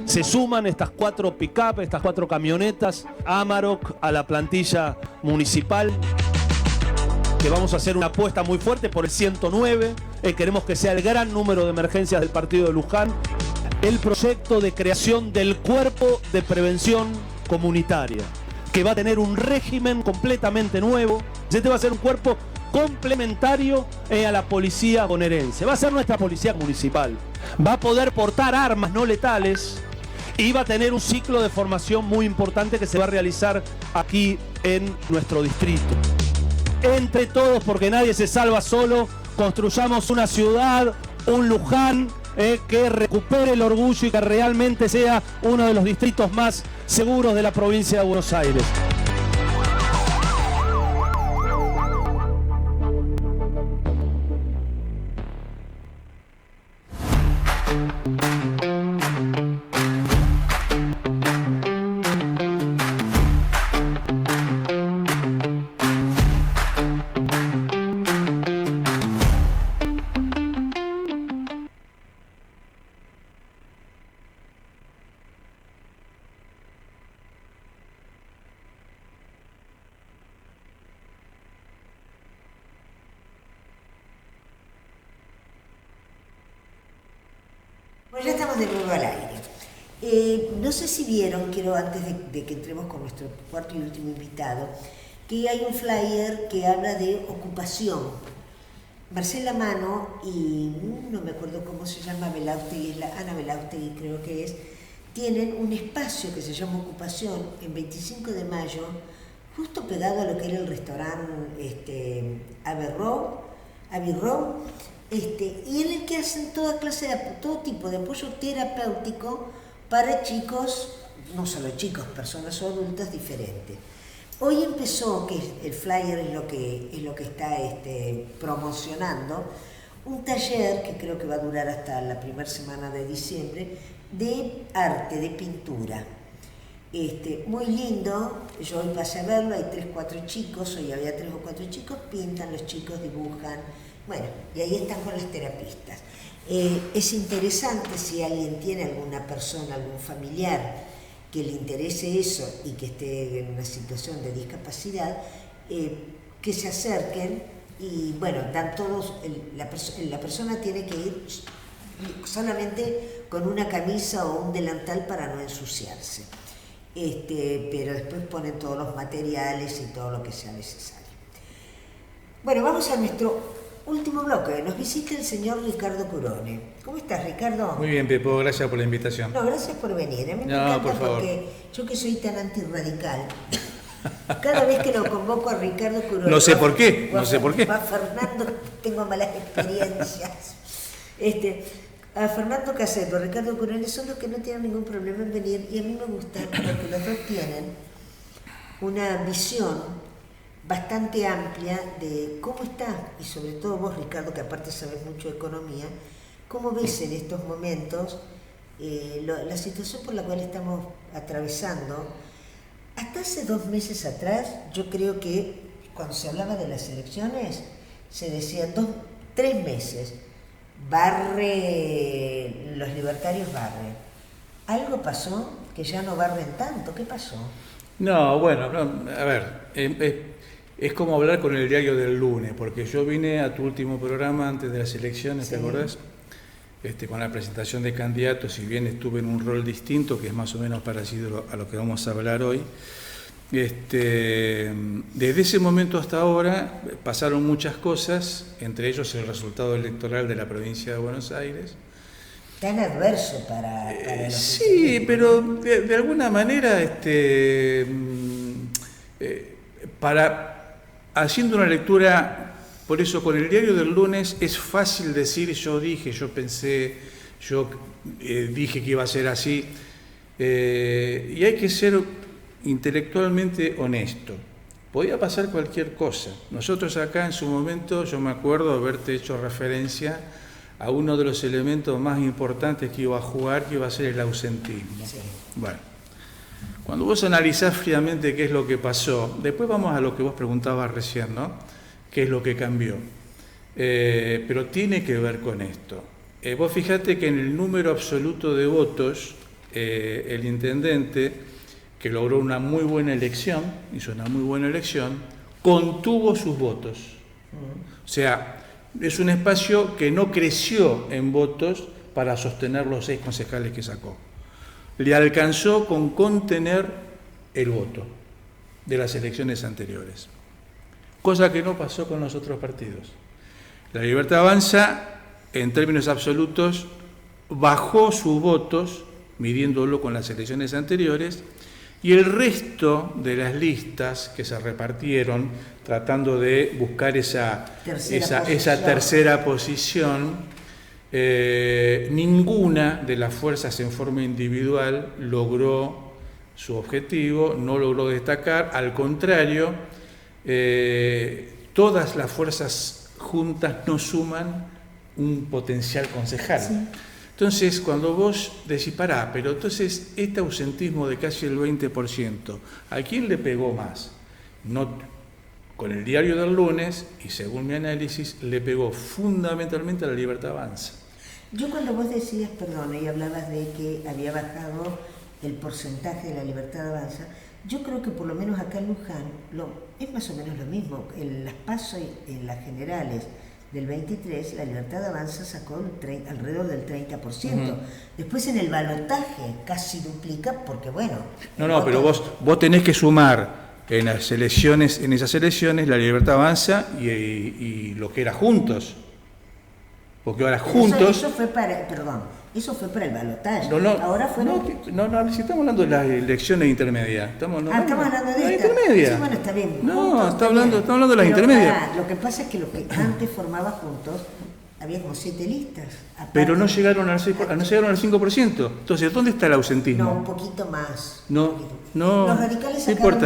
Se suman estas 4 pick-up, estas 4 camionetas Amarok a la plantilla municipal, que vamos a hacer una apuesta muy fuerte por el 109. Queremos que sea el gran número de emergencias del partido de Luján. El proyecto de creación del Cuerpo de Prevención Comunitaria, que va a tener un régimen completamente nuevo. Este va a ser un cuerpo complementario a la policía bonaerense. Va a ser nuestra policía municipal. Va a poder portar armas no letales y va a tener un ciclo de formación muy importante que se va a realizar aquí en nuestro distrito. Entre todos, porque nadie se salva solo, construyamos una ciudad, un Luján, que recupere el orgullo y que realmente sea uno de los distritos más seguros de la provincia de Buenos Aires. Bueno, ya estamos de nuevo al aire. No sé si vieron, quiero antes de que entremos con nuestro cuarto y último invitado, que hay un flyer que habla de ocupación. Marcela Mano y no me acuerdo cómo se llama, Belaustegui, Ana Belaustegui creo que es, tienen un espacio que se llama Ocupación en 25 de mayo, justo pegado a lo que era el restaurante Abbey Road, y en el que hacen toda clase de, todo tipo de apoyo terapéutico para chicos, no solo chicos, personas o adultas diferentes. Hoy empezó, que el flyer es lo que está promocionando, un taller que creo que va a durar hasta la primera semana de diciembre, de arte, de pintura. Muy lindo, yo hoy pasé a verlo, hay 3-4 chicos, hoy había 3 o 4 chicos, pintan, los chicos dibujan, bueno, y ahí están con las terapistas. Es interesante si alguien tiene alguna persona, algún familiar que le interese eso y que esté en una situación de discapacidad, que se acerquen y bueno, dan todos, la persona tiene que ir solamente con una camisa o un delantal para no ensuciarse. Pero después ponen todos los materiales y todo lo que sea necesario. Bueno, vamos a nuestro último bloque. Nos visita el señor Ricardo Curone. ¿Cómo estás, Ricardo? Muy bien, Pepo, gracias por la invitación. No, gracias por venir. A mí me encanta por favor. Porque yo que soy tan antirradical, cada vez que lo convoco a Ricardo Curone... No sé por qué, no sé por qué. A Fernando tengo malas experiencias. A Fernando Caseto, Ricardo Curone son los que no tienen ningún problema en venir, y a mí me gusta porque los dos tienen una visión bastante amplia de cómo está, y sobre todo vos, Ricardo, que aparte sabes mucho de economía, cómo ves en estos momentos la situación por la cual estamos atravesando. Hasta hace 2 meses atrás, yo creo que cuando se hablaba de las elecciones, se decían 3 meses, los libertarios barren. Algo pasó que ya no barren tanto. ¿Qué pasó? No, bueno, a ver, es como hablar con el diario del lunes, porque yo vine a tu último programa antes de las elecciones, sí. ¿Te acordás? Con la presentación de candidatos, si bien estuve en un rol distinto, que es más o menos parecido a lo que vamos a hablar hoy. Desde ese momento hasta ahora pasaron muchas cosas, entre ellos el resultado electoral de la provincia de Buenos Aires. Tan adverso para los sí, pero de alguna manera, haciendo una lectura, por eso con el diario del lunes es fácil decir, yo pensé, dije que iba a ser así, y hay que ser intelectualmente honesto. Podía pasar cualquier cosa. Nosotros acá en su momento, yo me acuerdo haberte hecho referencia a uno de los elementos más importantes que iba a jugar, que iba a ser el ausentismo. Sí. Bueno, cuando vos analizás fríamente qué es lo que pasó, después vamos a lo que vos preguntabas recién, ¿no? ¿Qué es lo que cambió? Pero tiene que ver con esto. Vos fijate que en el número absoluto de votos, el intendente, que logró una muy buena elección, hizo una muy buena elección, contuvo sus votos. O sea, es un espacio que no creció en votos para sostener los 6 concejales que sacó. Le alcanzó con contener el voto de las elecciones anteriores, cosa que no pasó con los otros partidos. La Libertad Avanza, en términos absolutos, bajó sus votos, midiéndolo con las elecciones anteriores, y el resto de las listas que se repartieron, tratando de buscar esa tercera posición, ninguna de las fuerzas en forma individual logró su objetivo, no logró destacar, al contrario, todas las fuerzas juntas no suman un potencial concejal. Sí. Entonces, cuando vos decís, pará, pero entonces este ausentismo de casi el 20%, ¿a quién le pegó más? No, con el diario del lunes, y según mi análisis, le pegó fundamentalmente a la Libertad Avanza. Yo cuando vos decías, perdón, y hablabas de que había bajado el porcentaje de la Libertad Avanza, yo creo que por lo menos acá en Luján es más o menos lo mismo. En las PASO y en las generales del 23, la Libertad Avanza sacó alrededor del 30%. Después en el balotaje casi duplica porque, bueno... No, pero vos tenés que sumar en esas elecciones la Libertad Avanza y lo que era Juntos. Porque ahora Juntos... Eso fue para... Perdón. Eso fue para el balotaje. Ahora fue... No, si estamos hablando de las elecciones intermedias. Estamos hablando de esta. Intermedia. Sí, bueno, está bien. No, estamos hablando de las intermedias. Lo que pasa es que lo que antes formaba Juntos, había como 7 listas. Aparte, pero no llegaron al 5%. Entonces, ¿dónde está el ausentismo? No, un poquito más. No. Los radicales sacaron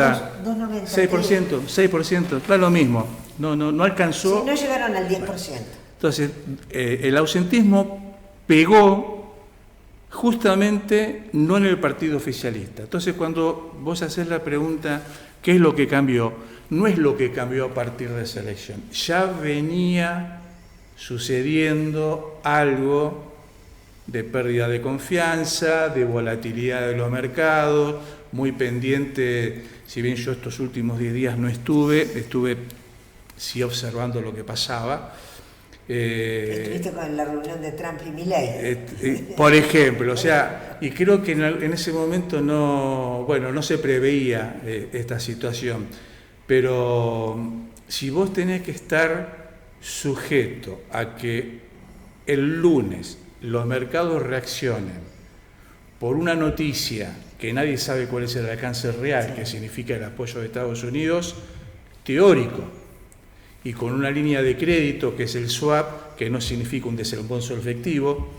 2,93. 6%, da lo mismo. No alcanzó. Sí, no llegaron al 10%. Entonces, el ausentismo pegó justamente no en el partido oficialista. Entonces, cuando vos haces la pregunta, ¿qué es lo que cambió? No es lo que cambió a partir de esa elección. Ya venía sucediendo algo de pérdida de confianza, de volatilidad de los mercados, muy pendiente, si bien yo estos últimos 10 días no estuve sí observando lo que pasaba. Estuviste con la reunión de Trump y Milei. Por ejemplo, o sea, y creo que en ese momento no se preveía esta situación, pero si vos tenés que estar sujeto a que el lunes los mercados reaccionen por una noticia que nadie sabe cuál es el alcance real, que significa el apoyo de Estados Unidos, teórico, y con una línea de crédito que es el swap, que no significa un desembolso efectivo,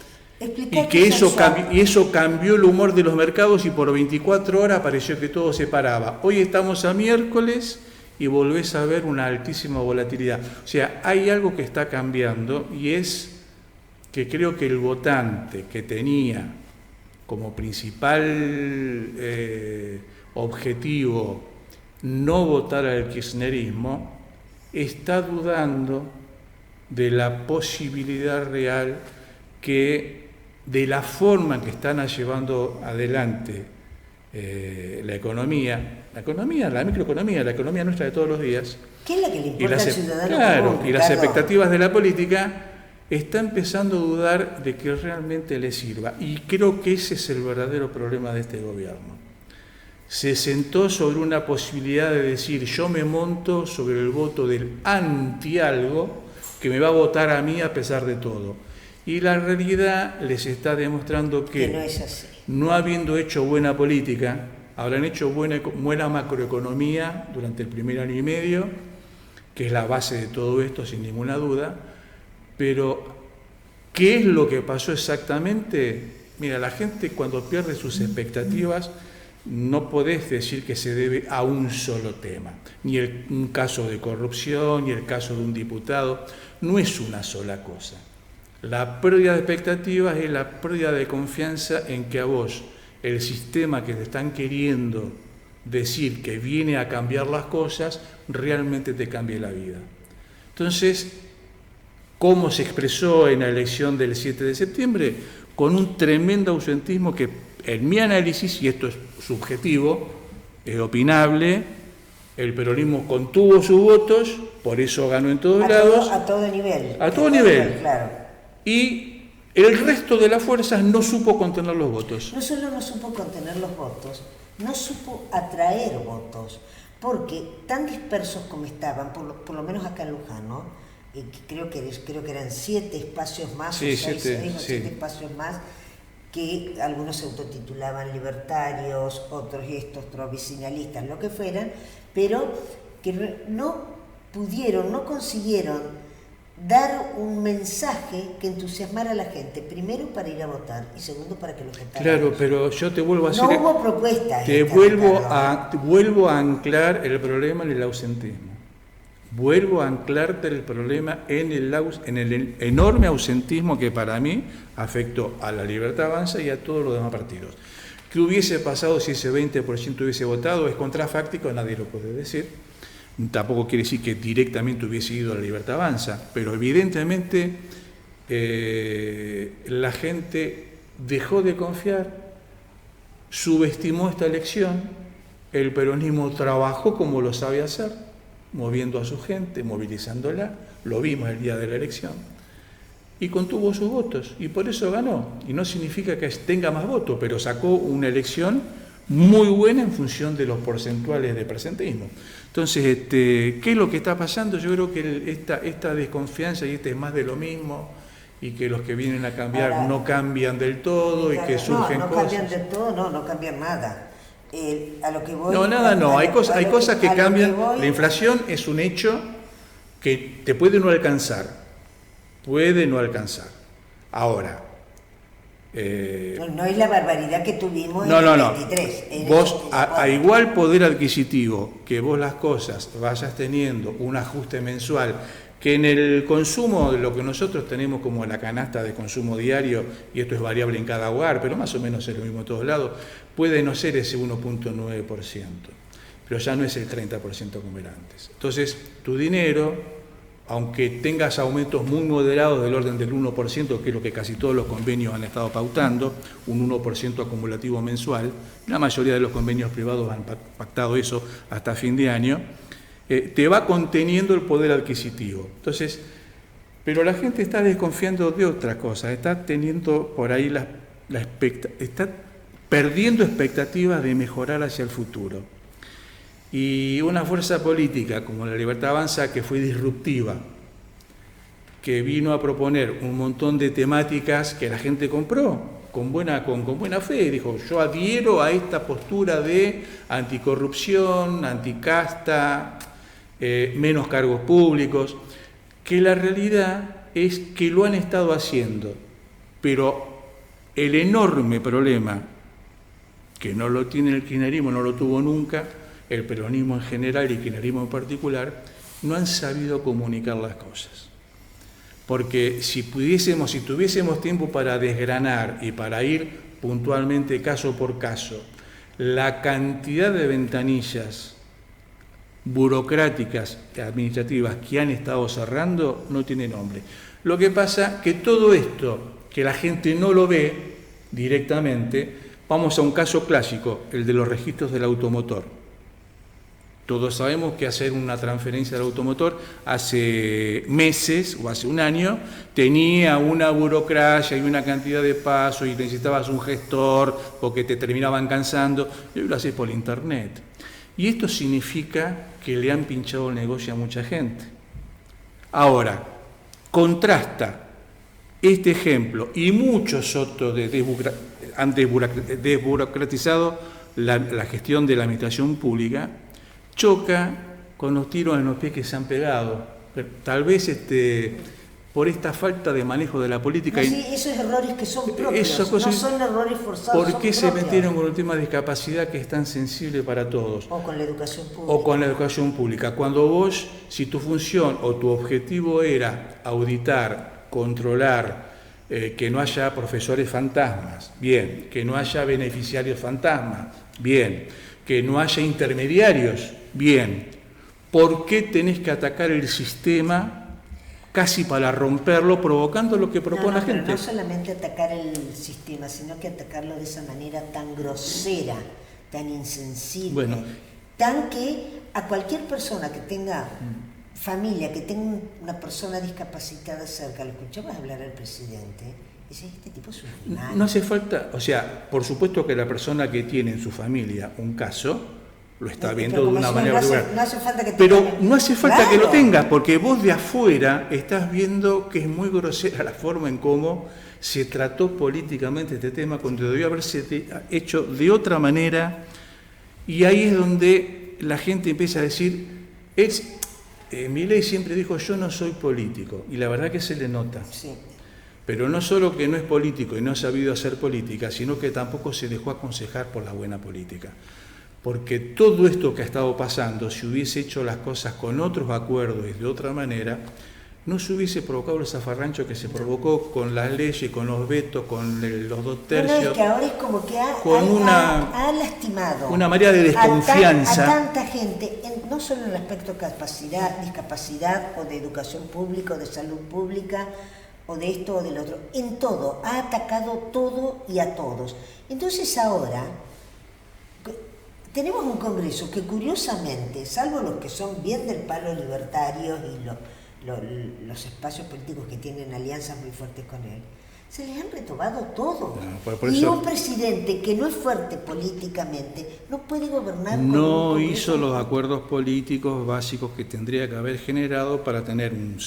y que eso cambió el humor de los mercados y por 24 horas pareció que todo se paraba. Hoy estamos a miércoles y volvés a ver una altísima volatilidad. O sea, hay algo que está cambiando y es que creo que el votante que tenía como principal objetivo no votar al kirchnerismo, está dudando de la posibilidad real que de la forma en que están llevando adelante la economía, la microeconomía, la economía nuestra de todos los días. ¿Qué es la que le importa al ciudadano? Claro, y las expectativas de la política, está empezando a dudar de que realmente le sirva. Y creo que ese es el verdadero problema de este gobierno. Se sentó sobre una posibilidad de decir, yo me monto sobre el voto del anti-algo que me va a votar a mí a pesar de todo. Y la realidad les está demostrando que no es así. No habiendo hecho buena política, habrán hecho buena macroeconomía durante el primer año y medio, que es la base de todo esto sin ninguna duda, pero ¿qué es lo que pasó exactamente? Mira, la gente cuando pierde sus expectativas, no podés decir que se debe a un solo tema, ni un caso de corrupción, ni el caso de un diputado, no es una sola cosa. La pérdida de expectativas es la pérdida de confianza en que a vos, el sistema que te están queriendo decir que viene a cambiar las cosas, realmente te cambie la vida. Entonces, cómo se expresó en la elección del 7 de septiembre, con un tremendo ausentismo que, en mi análisis, y esto es subjetivo, es opinable, el peronismo contuvo sus votos, por eso ganó en todos lados. A todo nivel. A todo nivel. Claro. Y el resto de las fuerzas no supo contener los votos. No solo no supo contener los votos, no supo atraer votos, porque tan dispersos como estaban, por lo menos acá en Luján, ¿no? Creo que eran 7 espacios más, sí, o 6 sí. espacios más, que algunos se autotitulaban libertarios, otros otros vicinalistas, lo que fueran, pero que no consiguieron dar un mensaje que entusiasmara a la gente, primero para ir a votar y segundo para que lo votaran. Claro, pero yo te vuelvo a hacer... No hubo propuestas. Te vuelvo a anclar el problema en el ausentismo. Vuelvo a anclarte el problema en el enorme ausentismo que para mí afectó a la Libertad Avanza y a todos los demás partidos. ¿Qué hubiese pasado si ese 20% hubiese votado? Es contrafáctico, nadie lo puede decir. Tampoco quiere decir que directamente hubiese ido a la Libertad Avanza, pero evidentemente la gente dejó de confiar, subestimó esta elección, el peronismo trabajó como lo sabe hacer, moviendo a su gente, movilizándola, lo vimos el día de la elección, y contuvo sus votos, y por eso ganó. Y no significa que tenga más votos, pero sacó una elección muy buena en función de los porcentuales de presentismo. Entonces, ¿qué es lo que está pasando? Yo creo que esta desconfianza y es más de lo mismo, y que los que vienen a cambiar no cambian del todo, y que surgen cosas. No cambian del todo, no cambian nada. A lo que voy, hay cosas que cambian. La inflación es un hecho que te puede no alcanzar. Ahora, no es la barbaridad que tuvimos en el 23. Vos, a igual poder adquisitivo que vos las cosas vayas teniendo un ajuste mensual, que en el consumo, de lo que nosotros tenemos como la canasta de consumo diario, y esto es variable en cada hogar, pero más o menos es lo mismo en todos lados, puede no ser ese 1.9%, pero ya no es el 30% como era antes. Entonces, tu dinero, aunque tengas aumentos muy moderados del orden del 1%, que es lo que casi todos los convenios han estado pautando, un 1% acumulativo mensual, la mayoría de los convenios privados han pactado eso hasta fin de año, te va conteniendo el poder adquisitivo. Entonces, pero la gente está desconfiando de otra cosa, está teniendo por ahí está perdiendo expectativas de mejorar hacia el futuro. Y una fuerza política como la Libertad Avanza, que fue disruptiva, que vino a proponer un montón de temáticas que la gente compró con buena fe, dijo: yo adhiero a esta postura de anticorrupción, anticasta, menos cargos públicos, que la realidad es que lo han estado haciendo, pero el enorme problema, que no lo tiene el kirchnerismo, no lo tuvo nunca, el peronismo en general y el kirchnerismo en particular, no han sabido comunicar las cosas. Porque si tuviésemos tiempo para desgranar y para ir puntualmente caso por caso, la cantidad de ventanillas burocráticas y administrativas que han estado cerrando no tiene nombre. Lo que pasa que todo esto, que la gente no lo ve directamente, vamos a un caso clásico, el de los registros del automotor. Todos sabemos que hacer una transferencia del automotor hace meses o hace un año tenía una burocracia y una cantidad de pasos y necesitabas un gestor porque te terminaban cansando, y hoy lo haces por internet. Y esto significa que le han pinchado el negocio a mucha gente. Ahora, contrasta este ejemplo y muchos otros han desburocratizado la gestión de la administración pública, choca con los tiros en los pies que se han pegado. Tal vez por esta falta de manejo de la política. No, sí, esos errores que son propios, no son errores forzados. ¿Por qué se metieron con el tema de discapacidad, que es tan sensible para todos? O con la educación pública. Cuando vos, si tu función o tu objetivo era auditar, controlar, que no haya profesores fantasmas, bien, que no haya beneficiarios fantasmas, bien, que no haya intermediarios, bien, ¿por qué tenés que atacar el sistema casi para romperlo, provocando lo que propone la gente. No solamente atacar el sistema, sino que atacarlo de esa manera tan grosera, tan insensible, tan que a cualquier persona que tenga familia, que tenga una persona discapacitada cerca, lo escuchabas hablar al presidente, dice, este tipo es un animal. No hace falta, o sea, por supuesto que la persona que tiene en su familia un caso lo está viendo de una manera particular. No hace falta que no hace falta que lo tengas, porque vos de afuera estás viendo que es muy grosera la forma en cómo se trató políticamente este tema, cuando debió haberse hecho de otra manera, y ahí es donde la gente empieza a decir, Milei siempre dijo, yo no soy político, y la verdad que se le nota. Sí. Pero no solo que no es político y no ha sabido hacer política, sino que tampoco se dejó aconsejar por la buena política. Porque todo esto que ha estado pasando, si hubiese hecho las cosas con otros acuerdos y de otra manera, no se hubiese provocado el zafarrancho que se provocó con las leyes, con los vetos, con los 2 tercios. No, es que ahora es como que ha lastimado una marea de desconfianza a tanta gente, no solo en el aspecto discapacidad o de educación pública o de salud pública o de esto o del otro, en todo, ha atacado todo y a todos. Entonces ahora tenemos un Congreso que curiosamente, salvo los que son bien del palo libertarios y los espacios políticos que tienen alianzas muy fuertes con él, se les han retomado todo. Y un presidente que no es fuerte políticamente no puede gobernar. No hizo los acuerdos políticos básicos que tendría que haber generado para tener un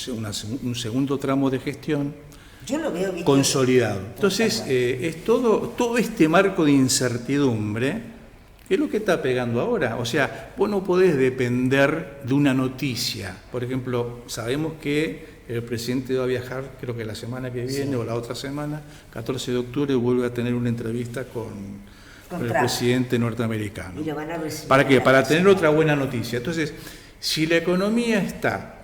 segundo tramo de gestión consolidado. Entonces, es todo este marco de incertidumbre que es lo que está pegando ahora. O sea, vos no podés depender de una noticia. Por ejemplo, sabemos que el presidente va a viajar, creo que la semana que viene o la otra semana, 14 de octubre, vuelve a tener una entrevista con el presidente norteamericano. Y lo van a recibir. ¿Para qué? Para tener otra buena noticia. Entonces, si la economía está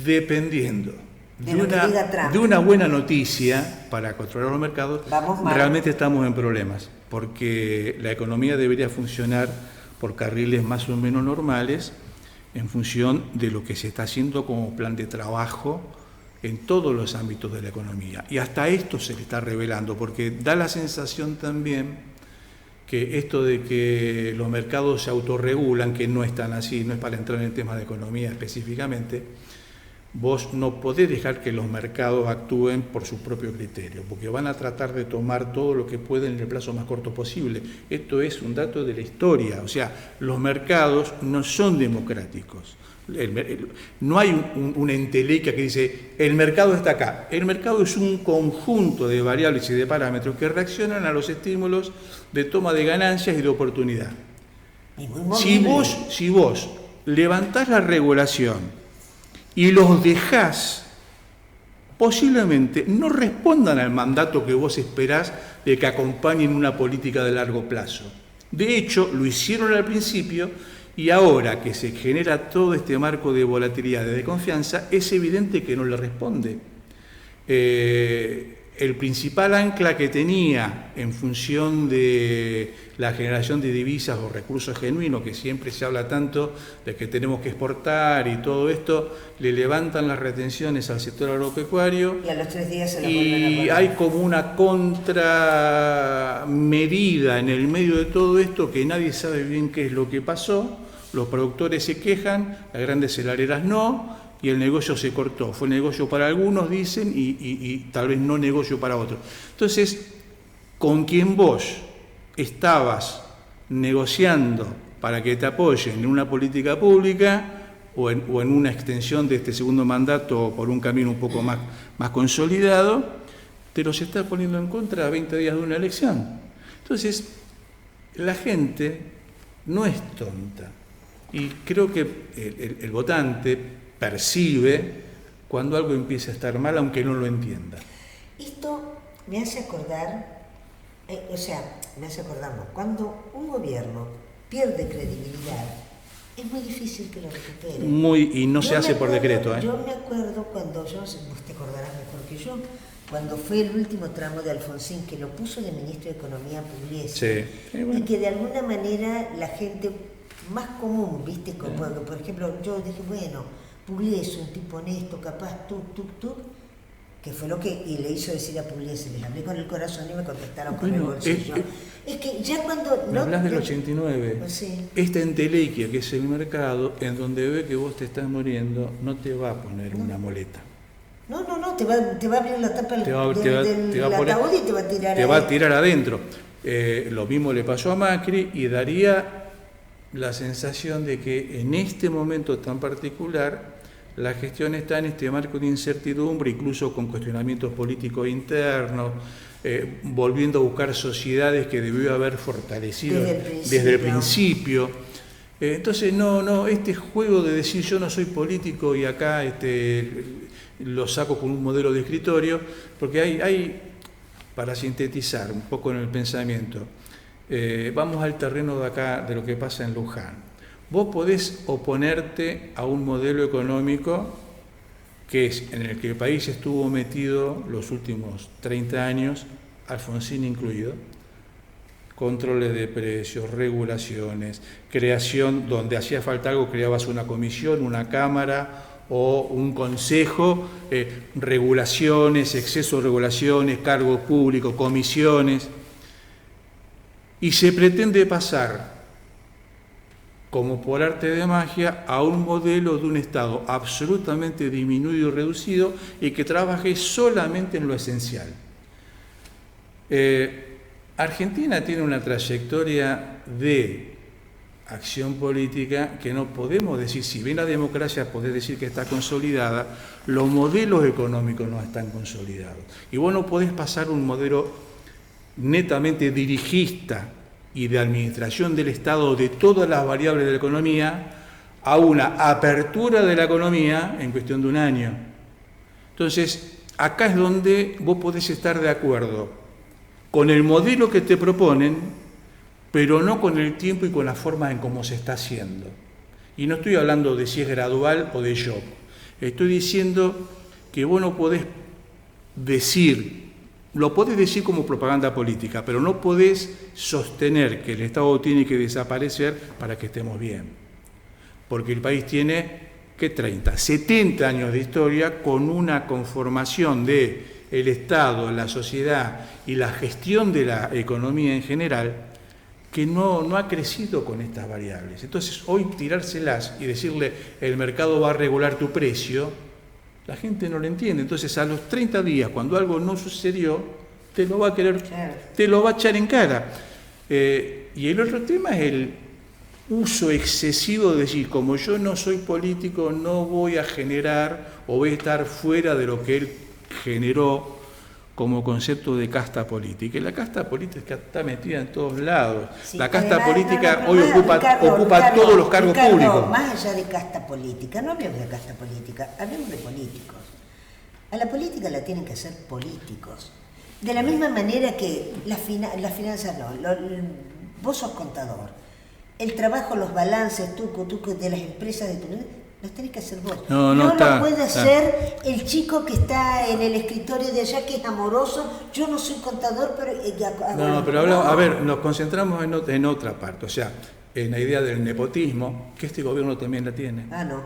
dependiendo de una buena noticia para controlar los mercados, realmente estamos en problemas, porque la economía debería funcionar por carriles más o menos normales en función de lo que se está haciendo como plan de trabajo en todos los ámbitos de la economía. Y hasta esto se le está revelando, porque da la sensación también que esto de que los mercados se autorregulan, que no es tan así, no es para entrar en temas de economía específicamente, vos no podés dejar que los mercados actúen por su propio criterio, porque van a tratar de tomar todo lo que pueden en el plazo más corto posible. Esto es un dato de la historia, o sea, los mercados no son democráticos. No hay una entelequia que dice, el mercado está acá. El mercado es un conjunto de variables y de parámetros que reaccionan a los estímulos de toma de ganancias y de oportunidad. Si vos levantás la regulación y los dejás, posiblemente no respondan al mandato que vos esperás de que acompañen una política de largo plazo. De hecho, lo hicieron al principio y ahora que se genera todo este marco de volatilidad y de confianza, es evidente que no le responde. El principal ancla que tenía en función de la generación de divisas o recursos genuinos, que siempre se habla tanto de que tenemos que exportar y todo esto, le levantan las retenciones al sector agropecuario y a los 3 días se lo vuelven a poner. Hay como una contramedida en el medio de todo esto que nadie sabe bien qué es lo que pasó. Los productores se quejan, las grandes heladeras no, y el negocio se cortó. Fue negocio para algunos, dicen, y tal vez no negocio para otros. Entonces, con quien vos estabas negociando para que te apoyen en una política pública o en una extensión de este segundo mandato por un camino un poco más consolidado, te los está poniendo en contra a 20 días de una elección. Entonces, la gente no es tonta. Y creo que el votante percibe cuando algo empieza a estar mal, aunque no lo entienda. Esto me hace acordar, cuando un gobierno pierde credibilidad, es muy difícil que lo recupere. Y no se hace por decreto. Yo me acuerdo cuando, yo no sé, vos te acordarás mejor que yo, cuando fue el último tramo de Alfonsín, que lo puso de ministro de Economía Pugliese, y que de alguna manera la gente más común, ¿viste? Por ejemplo, yo dije, bueno, Pugliese, un tipo honesto, capaz, que fue lo que y le hizo decir a Pugliese, les hablé con el corazón y me contestaron con el bolsillo. Es que ya cuando... Me hablas del 89, sí. Esta entelequia que es el mercado, en donde ve que vos te estás muriendo, no te va a poner una muleta. No, te va a abrir la tapa del ataúd y te va a tirar va a tirar adentro. Lo mismo le pasó a Macri y daría la sensación de que en este momento tan particular la gestión está en este marco de incertidumbre, incluso con cuestionamientos políticos internos, volviendo a buscar sociedades que debió haber fortalecido desde el principio. Entonces, este juego de decir yo no soy político y acá lo saco con un modelo de escritorio, porque hay para sintetizar un poco en el pensamiento, vamos al terreno de acá, de lo que pasa en Luján. Vos podés oponerte a un modelo económico que es en el que el país estuvo metido los últimos 30 años, Alfonsín incluido, controles de precios, regulaciones, creación, donde hacía falta algo, creabas una comisión, una cámara o un consejo, regulaciones, exceso de regulaciones, cargos públicos, comisiones, y se pretende pasar como por arte de magia, a un modelo de un Estado absolutamente disminuido y reducido y que trabaje solamente en lo esencial. Argentina tiene una trayectoria de acción política que no podemos decir, si bien la democracia podés decir que está consolidada, los modelos económicos no están consolidados. Y vos no podés pasar un modelo netamente dirigista y de administración del Estado de todas las variables de la economía a una apertura de la economía en cuestión de un año. Entonces, acá es donde vos podés estar de acuerdo con el modelo que te proponen, pero no con el tiempo y con la forma en cómo se está haciendo. Y no estoy hablando de si es gradual o de shock. Estoy diciendo que vos no podés decir... Lo podés decir como propaganda política, pero no podés sostener que el Estado tiene que desaparecer para que estemos bien. Porque el país tiene, ¿qué 30? 70 años de historia con una conformación del Estado, la sociedad y la gestión de la economía en general que no ha crecido con estas variables. Entonces, hoy tirárselas y decirle el mercado va a regular tu precio, la gente no lo entiende. Entonces, a los 30 días, cuando algo no sucedió, te lo va a querer, te lo va a echar en cara. Y el otro tema es el uso excesivo de decir, como yo no soy político, no voy a generar o voy a estar fuera de lo que él generó como concepto de casta política. Y la casta política está metida en todos lados. Sí, la casta política hoy ocupa todos los cargos públicos. Más allá de casta política, no hablemos de casta política, hablemos de políticos. A la política la tienen que hacer políticos. De la misma manera que las finanzas vos sos contador. El trabajo, los balances, de las empresas de tu vida, los tenés que hacer vos. No lo puede hacer el chico que está en el escritorio de allá, que es amoroso. Yo no soy contador, pero... a ver, nos concentramos en otra parte. O sea, en la idea del nepotismo, que este gobierno también la tiene. No.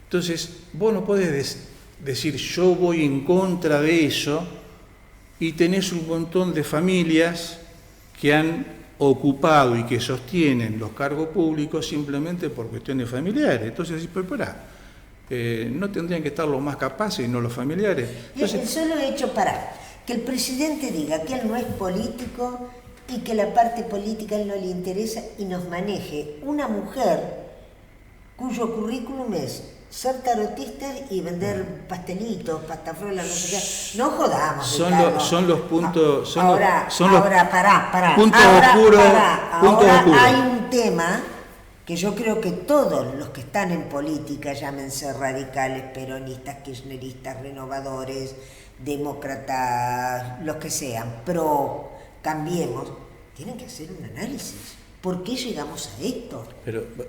Entonces, vos no podés decir, yo voy en contra de eso, y tenés un montón de familias que han ocupado y que sostienen los cargos públicos simplemente por cuestiones familiares. Entonces, pues no tendrían que estar los más capaces y no los familiares. Entonces, el solo hecho que el presidente diga que él no es político y que la parte política a él no le interesa y nos maneje una mujer cuyo currículum es ser tarotista y vender pastelitos, pastafrolas, no sé qué. No jodamos. Son los puntos. Ahora, pará. Puntos oscuros. Ahora hay un tema que yo creo que todos los que están en política, llámense radicales, peronistas, kirchneristas, renovadores, demócratas, los que sean, pro, cambiemos, tienen que hacer un análisis. ¿Por qué llegamos a esto?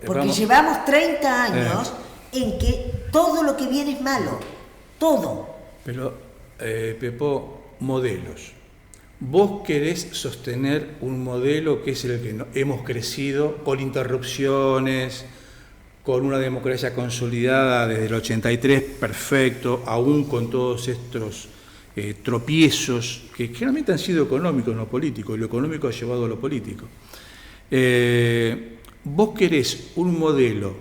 Porque llevamos 30 años en que todo lo que viene es malo, todo. Pero, Pepo, modelos. Vos querés sostener un modelo que es el que hemos crecido con interrupciones, con una democracia consolidada desde el 83, perfecto, aún con todos estos tropiezos que generalmente han sido económicos, no políticos, y lo económico ha llevado a lo político. Vos querés un modelo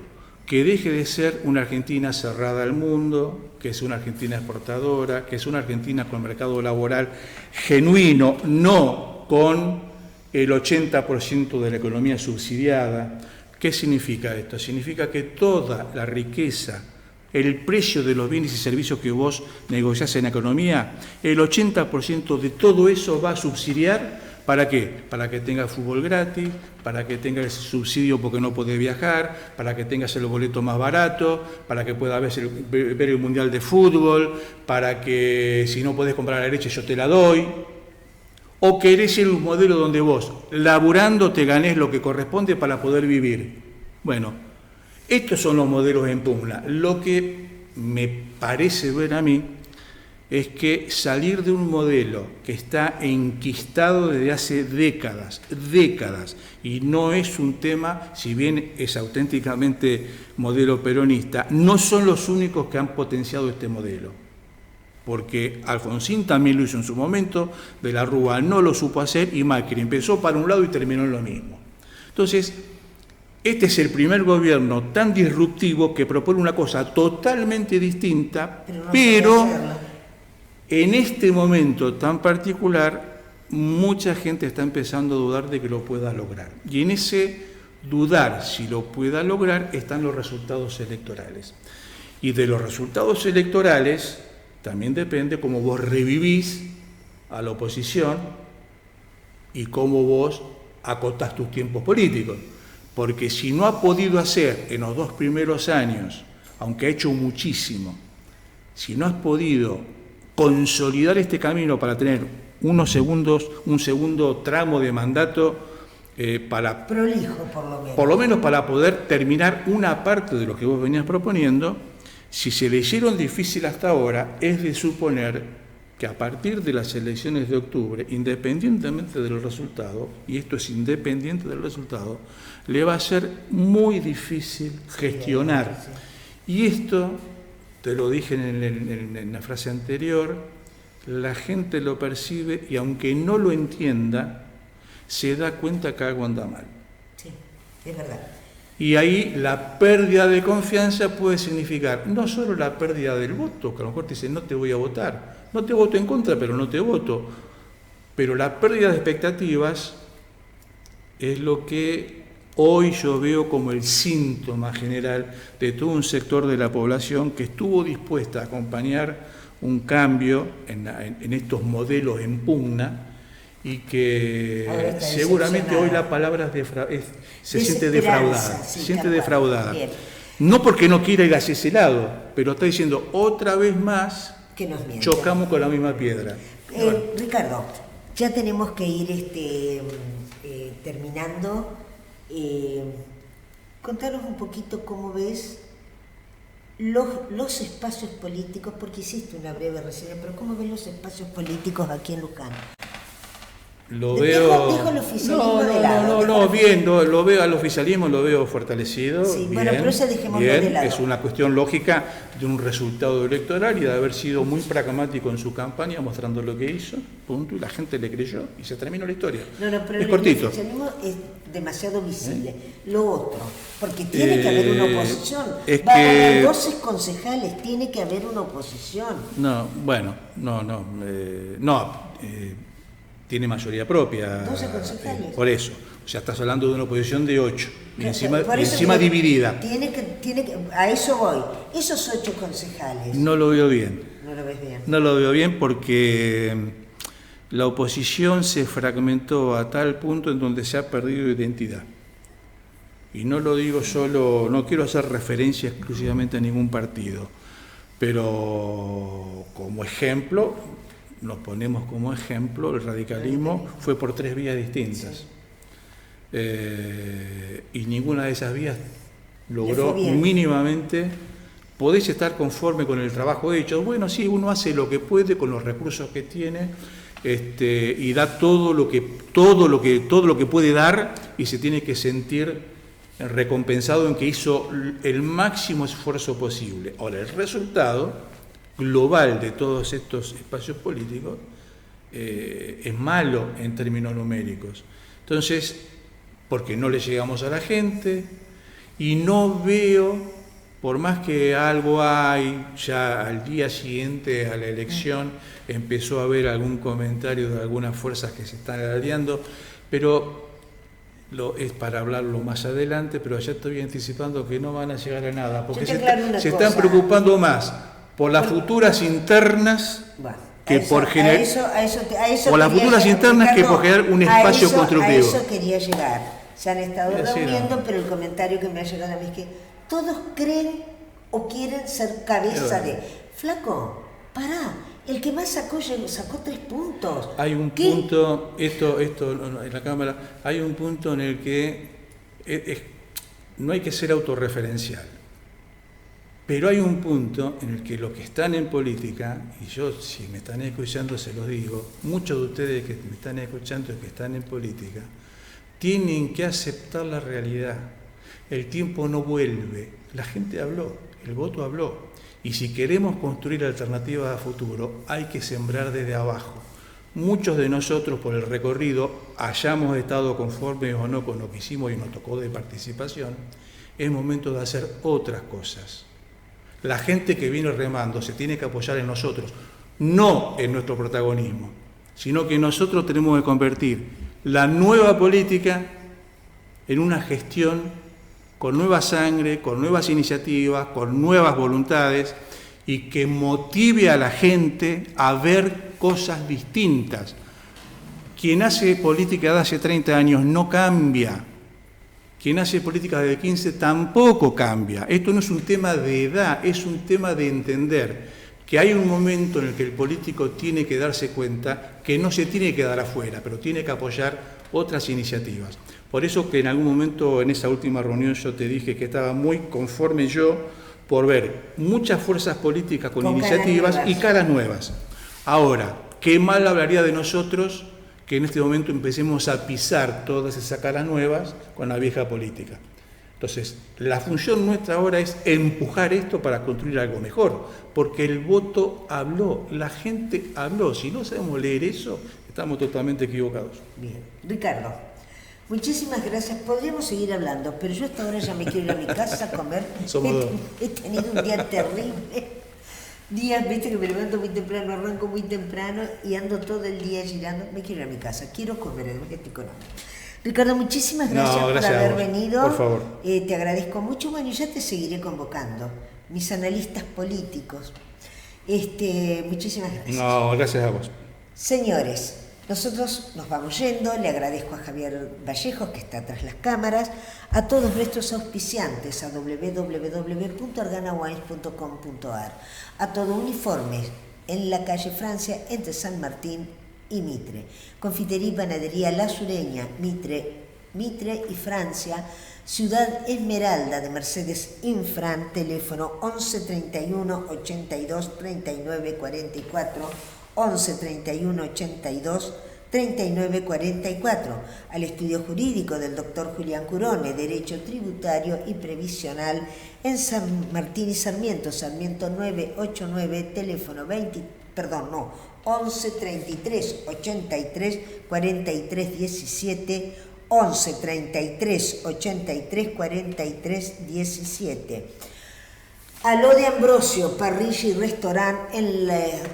que deje de ser una Argentina cerrada al mundo, que es una Argentina exportadora, que es una Argentina con mercado laboral genuino, no con el 80% de la economía subsidiada. ¿Qué significa esto? Significa que toda la riqueza, el precio de los bienes y servicios que vos negociás en la economía, el 80% de todo eso va a subsidiar. ¿Para qué? Para que tengas fútbol gratis, para que tengas el subsidio porque no podés viajar, para que tengas el boleto más barato, para que puedas ver el Mundial de Fútbol, para que si no podés comprar la leche yo te la doy. ¿O querés ser un modelo donde vos, laburando, te ganés lo que corresponde para poder vivir? Bueno, estos son los modelos en pugna. Lo que me parece ver a mí es que salir de un modelo que está enquistado desde hace décadas, y no es un tema, si bien es auténticamente modelo peronista, no son los únicos que han potenciado este modelo. Porque Alfonsín también lo hizo en su momento, De la Rúa no lo supo hacer y Macri empezó para un lado y terminó en lo mismo. Entonces, este es el primer gobierno tan disruptivo que propone una cosa totalmente distinta, pero en este momento tan particular, mucha gente está empezando a dudar de que lo pueda lograr. Y en ese dudar si lo pueda lograr están los resultados electorales. Y de los resultados electorales también depende cómo vos revivís a la oposición y cómo vos acotás tus tiempos políticos. Porque si no ha podido hacer en los 2 primeros años, aunque ha hecho muchísimo, si no has podido consolidar este camino para tener un segundo tramo de mandato para prolijo, por lo menos para poder terminar una parte de lo que vos venías proponiendo, si se le hicieron difícil hasta ahora, es de suponer que a partir de las elecciones de octubre, independientemente del resultado, y esto es independiente del resultado, le va a ser muy difícil gestionar. Y esto, te lo dije en la frase anterior, la gente lo percibe y aunque no lo entienda, se da cuenta que algo anda mal. Sí, es verdad. Y ahí la pérdida de confianza puede significar no solo la pérdida del voto, que a lo mejor te dicen no te voy a votar, no te voto en contra, pero no te voto, pero la pérdida de expectativas es lo que hoy yo veo como el síntoma general de todo un sector de la población que estuvo dispuesta a acompañar un cambio en estos modelos en pugna y que seguramente hoy la palabra se siente defraudada. Sí, se siente defraudada. Bien. No porque no quiera ir hacia ese lado, pero está diciendo otra vez más que nos chocamos con la misma piedra. Ricardo, ya tenemos que ir terminando. Contanos un poquito cómo ves los espacios políticos, porque hiciste una breve reseña, pero ¿cómo ves los espacios políticos aquí en Luján? Lo veo. Dejo el oficialismo de lado. No, bien, lo veo al oficialismo, lo veo fortalecido. Sí, bien, bueno, pero eso dejémoslo de lado. Es una cuestión lógica de un resultado electoral y de haber sido muy pragmático en su campaña, mostrando lo que hizo, punto, y la gente le creyó y se terminó la historia. Pero es cortito. El oficialismo es demasiado visible. Lo otro, porque tiene que haber una oposición. Va a haber 12 concejales, tiene que haber una oposición. Tiene mayoría propia. 12 concejales. Por eso. O sea, estás hablando de una oposición de 8. Y encima dividida. A eso voy. Esos 8 concejales. No lo veo bien. No lo ves bien. No lo veo bien porque la oposición se fragmentó a tal punto en donde se ha perdido identidad. Y no lo digo solo, no quiero hacer referencia exclusivamente a ningún partido, pero como ejemplo, nos ponemos como ejemplo, el radicalismo fue por 3 vías distintas. Sí. Y ninguna de esas vías logró mínimamente. Podéis estar conforme con el trabajo hecho. Bueno, sí, uno hace lo que puede con los recursos que tiene y da todo lo que puede dar y se tiene que sentir recompensado en que hizo el máximo esfuerzo posible. Ahora, el resultado global de todos estos espacios políticos es malo en términos numéricos. Entonces, porque no le llegamos a la gente y no veo, por más que algo hay, ya al día siguiente a la elección empezó a haber algún comentario de algunas fuerzas que se están aliando, pero es para hablarlo más adelante, pero ya estoy anticipando que no van a llegar a nada, porque se están preocupando más por las futuras internas que por generar por las futuras internas que por generar un espacio constructivo. A eso quería llegar. Se han estado reuniendo, pero el comentario que me ha llegado a mí es que todos creen o quieren ser cabeza de... Flaco, pará, el que más sacó 3 puntos. Hay un punto, esto en la Cámara, hay un punto en el que no hay que ser autorreferencial. Pero hay un punto en el que los que están en política, y yo si me están escuchando se los digo, muchos de ustedes que me están escuchando y que están en política, tienen que aceptar la realidad. El tiempo no vuelve, la gente habló, el voto habló, y si queremos construir alternativas a futuro hay que sembrar desde abajo. Muchos de nosotros por el recorrido, hayamos estado conformes o no con lo que hicimos y nos tocó de participación, es momento de hacer otras cosas. La gente que viene remando se tiene que apoyar en nosotros, no en nuestro protagonismo, sino que nosotros tenemos que convertir la nueva política en una gestión con nueva sangre, con nuevas iniciativas, con nuevas voluntades y que motive a la gente a ver cosas distintas. Quien hace política de hace 30 años no cambia. Quien hace política desde 15 tampoco cambia. Esto no es un tema de edad, es un tema de entender que hay un momento en el que el político tiene que darse cuenta que no se tiene que quedar afuera, pero tiene que apoyar otras iniciativas. Por eso que en algún momento en esa última reunión yo te dije que estaba muy conforme yo por ver muchas fuerzas políticas con iniciativas y caras nuevas. Ahora, qué mal hablaría de nosotros que en este momento empecemos a pisar todas esas caras nuevas con la vieja política. Entonces, la función nuestra ahora es empujar esto para construir algo mejor, porque el voto habló, la gente habló. Si no sabemos leer eso, estamos totalmente equivocados. Bien. Ricardo, muchísimas gracias. Podríamos seguir hablando, pero yo hasta ahora ya me quiero ir a mi casa a comer. He tenido un día terrible. Días, viste que me levanto muy temprano, arranco muy temprano y ando todo el día girando. Me quiero ir a mi casa, quiero comer, además que estoy con hambre. Ricardo, muchísimas gracias por haber venido. Por favor. Te agradezco mucho. Bueno, y ya te seguiré convocando. Mis analistas políticos. Muchísimas gracias. No, gracias a vos. Señores, nosotros nos vamos yendo. Le agradezco a Javier Vallejos, que está tras las cámaras, a todos nuestros auspiciantes, a www.arganawines.com.ar, a Todo Uniformes, en la calle Francia, entre San Martín y Mitre, Confitería y Panadería La Sureña, Mitre y Francia, Ciudad Esmeralda de Mercedes Infran, teléfono 11 31 82 39 44, 11 31 82 39 44, al estudio jurídico del doctor Julián Curone, Derecho Tributario y Previsional, en San Martín y Sarmiento, Sarmiento 989, teléfono 11 33 83 43 17, 11 33 83 43 17. Aló de Ambrosio, parrilla y restaurante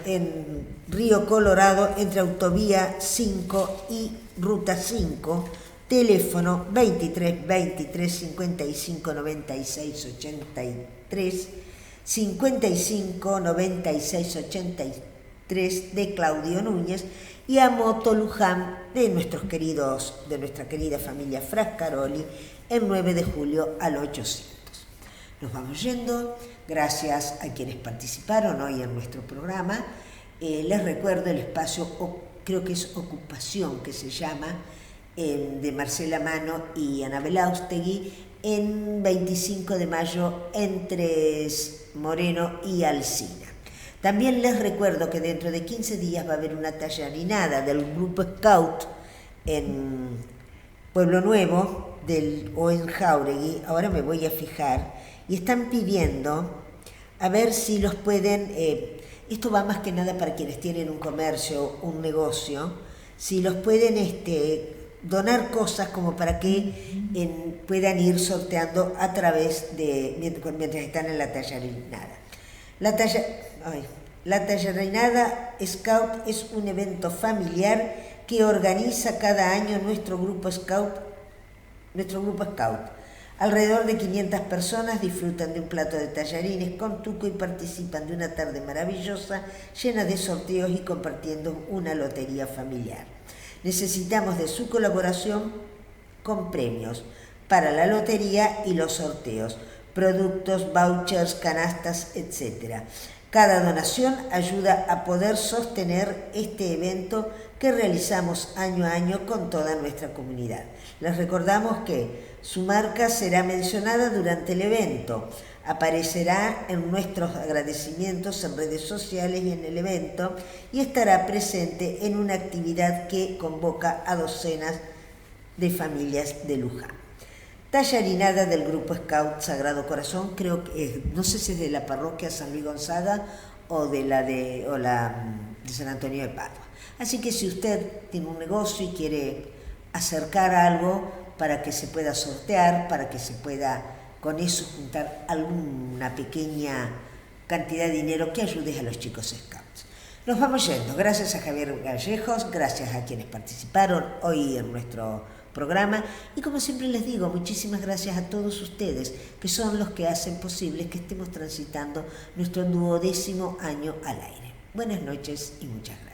en Río Colorado, entre Autovía 5 y Ruta 5, teléfono 23 23 55 96 83, 55 96 83 de Claudio Núñez, y a Moto Luján de nuestra querida familia Frascaroli, el 9 de julio al 800. Nos vamos yendo. Gracias a quienes participaron hoy en nuestro programa. Les recuerdo el espacio, creo que es Ocupación, que se llama, de Marcela Mano y Anabel Austegui, en 25 de mayo entre Moreno y Alsina. También les recuerdo que dentro de 15 días va a haber una tallarinada del Grupo Scout en Pueblo Nuevo, o en Jáuregui, ahora me voy a fijar, y están pidiendo a ver si los pueden, esto va más que nada para quienes tienen un comercio, un negocio, si los pueden donar cosas como para que puedan ir sorteando a través de, mientras están en la tallarinada. La tallarinada Scout es un evento familiar que organiza cada año nuestro grupo Scout. Alrededor de 500 personas disfrutan de un plato de tallarines con tuco y participan de una tarde maravillosa llena de sorteos y compartiendo una lotería familiar. Necesitamos de su colaboración con premios para la lotería y los sorteos, productos, vouchers, canastas, etc. Cada donación ayuda a poder sostener este evento que realizamos año a año con toda nuestra comunidad. Les recordamos que su marca será mencionada durante el evento. Aparecerá en nuestros agradecimientos en redes sociales y en el evento y estará presente en una actividad que convoca a docenas de familias de Luján. Tallarinada del Grupo Scout Sagrado Corazón, creo que no sé si es de la parroquia San Luis Gonzaga o de San Antonio de Padua. Así que si usted tiene un negocio y quiere acercar algo para que se pueda sortear, para que se pueda con eso juntar alguna pequeña cantidad de dinero que ayude a los chicos Scouts. Nos vamos yendo. Gracias a Javier Gallejos, gracias a quienes participaron hoy en nuestro programa y como siempre les digo, muchísimas gracias a todos ustedes que son los que hacen posible que estemos transitando nuestro 12º año al aire. Buenas noches y muchas gracias.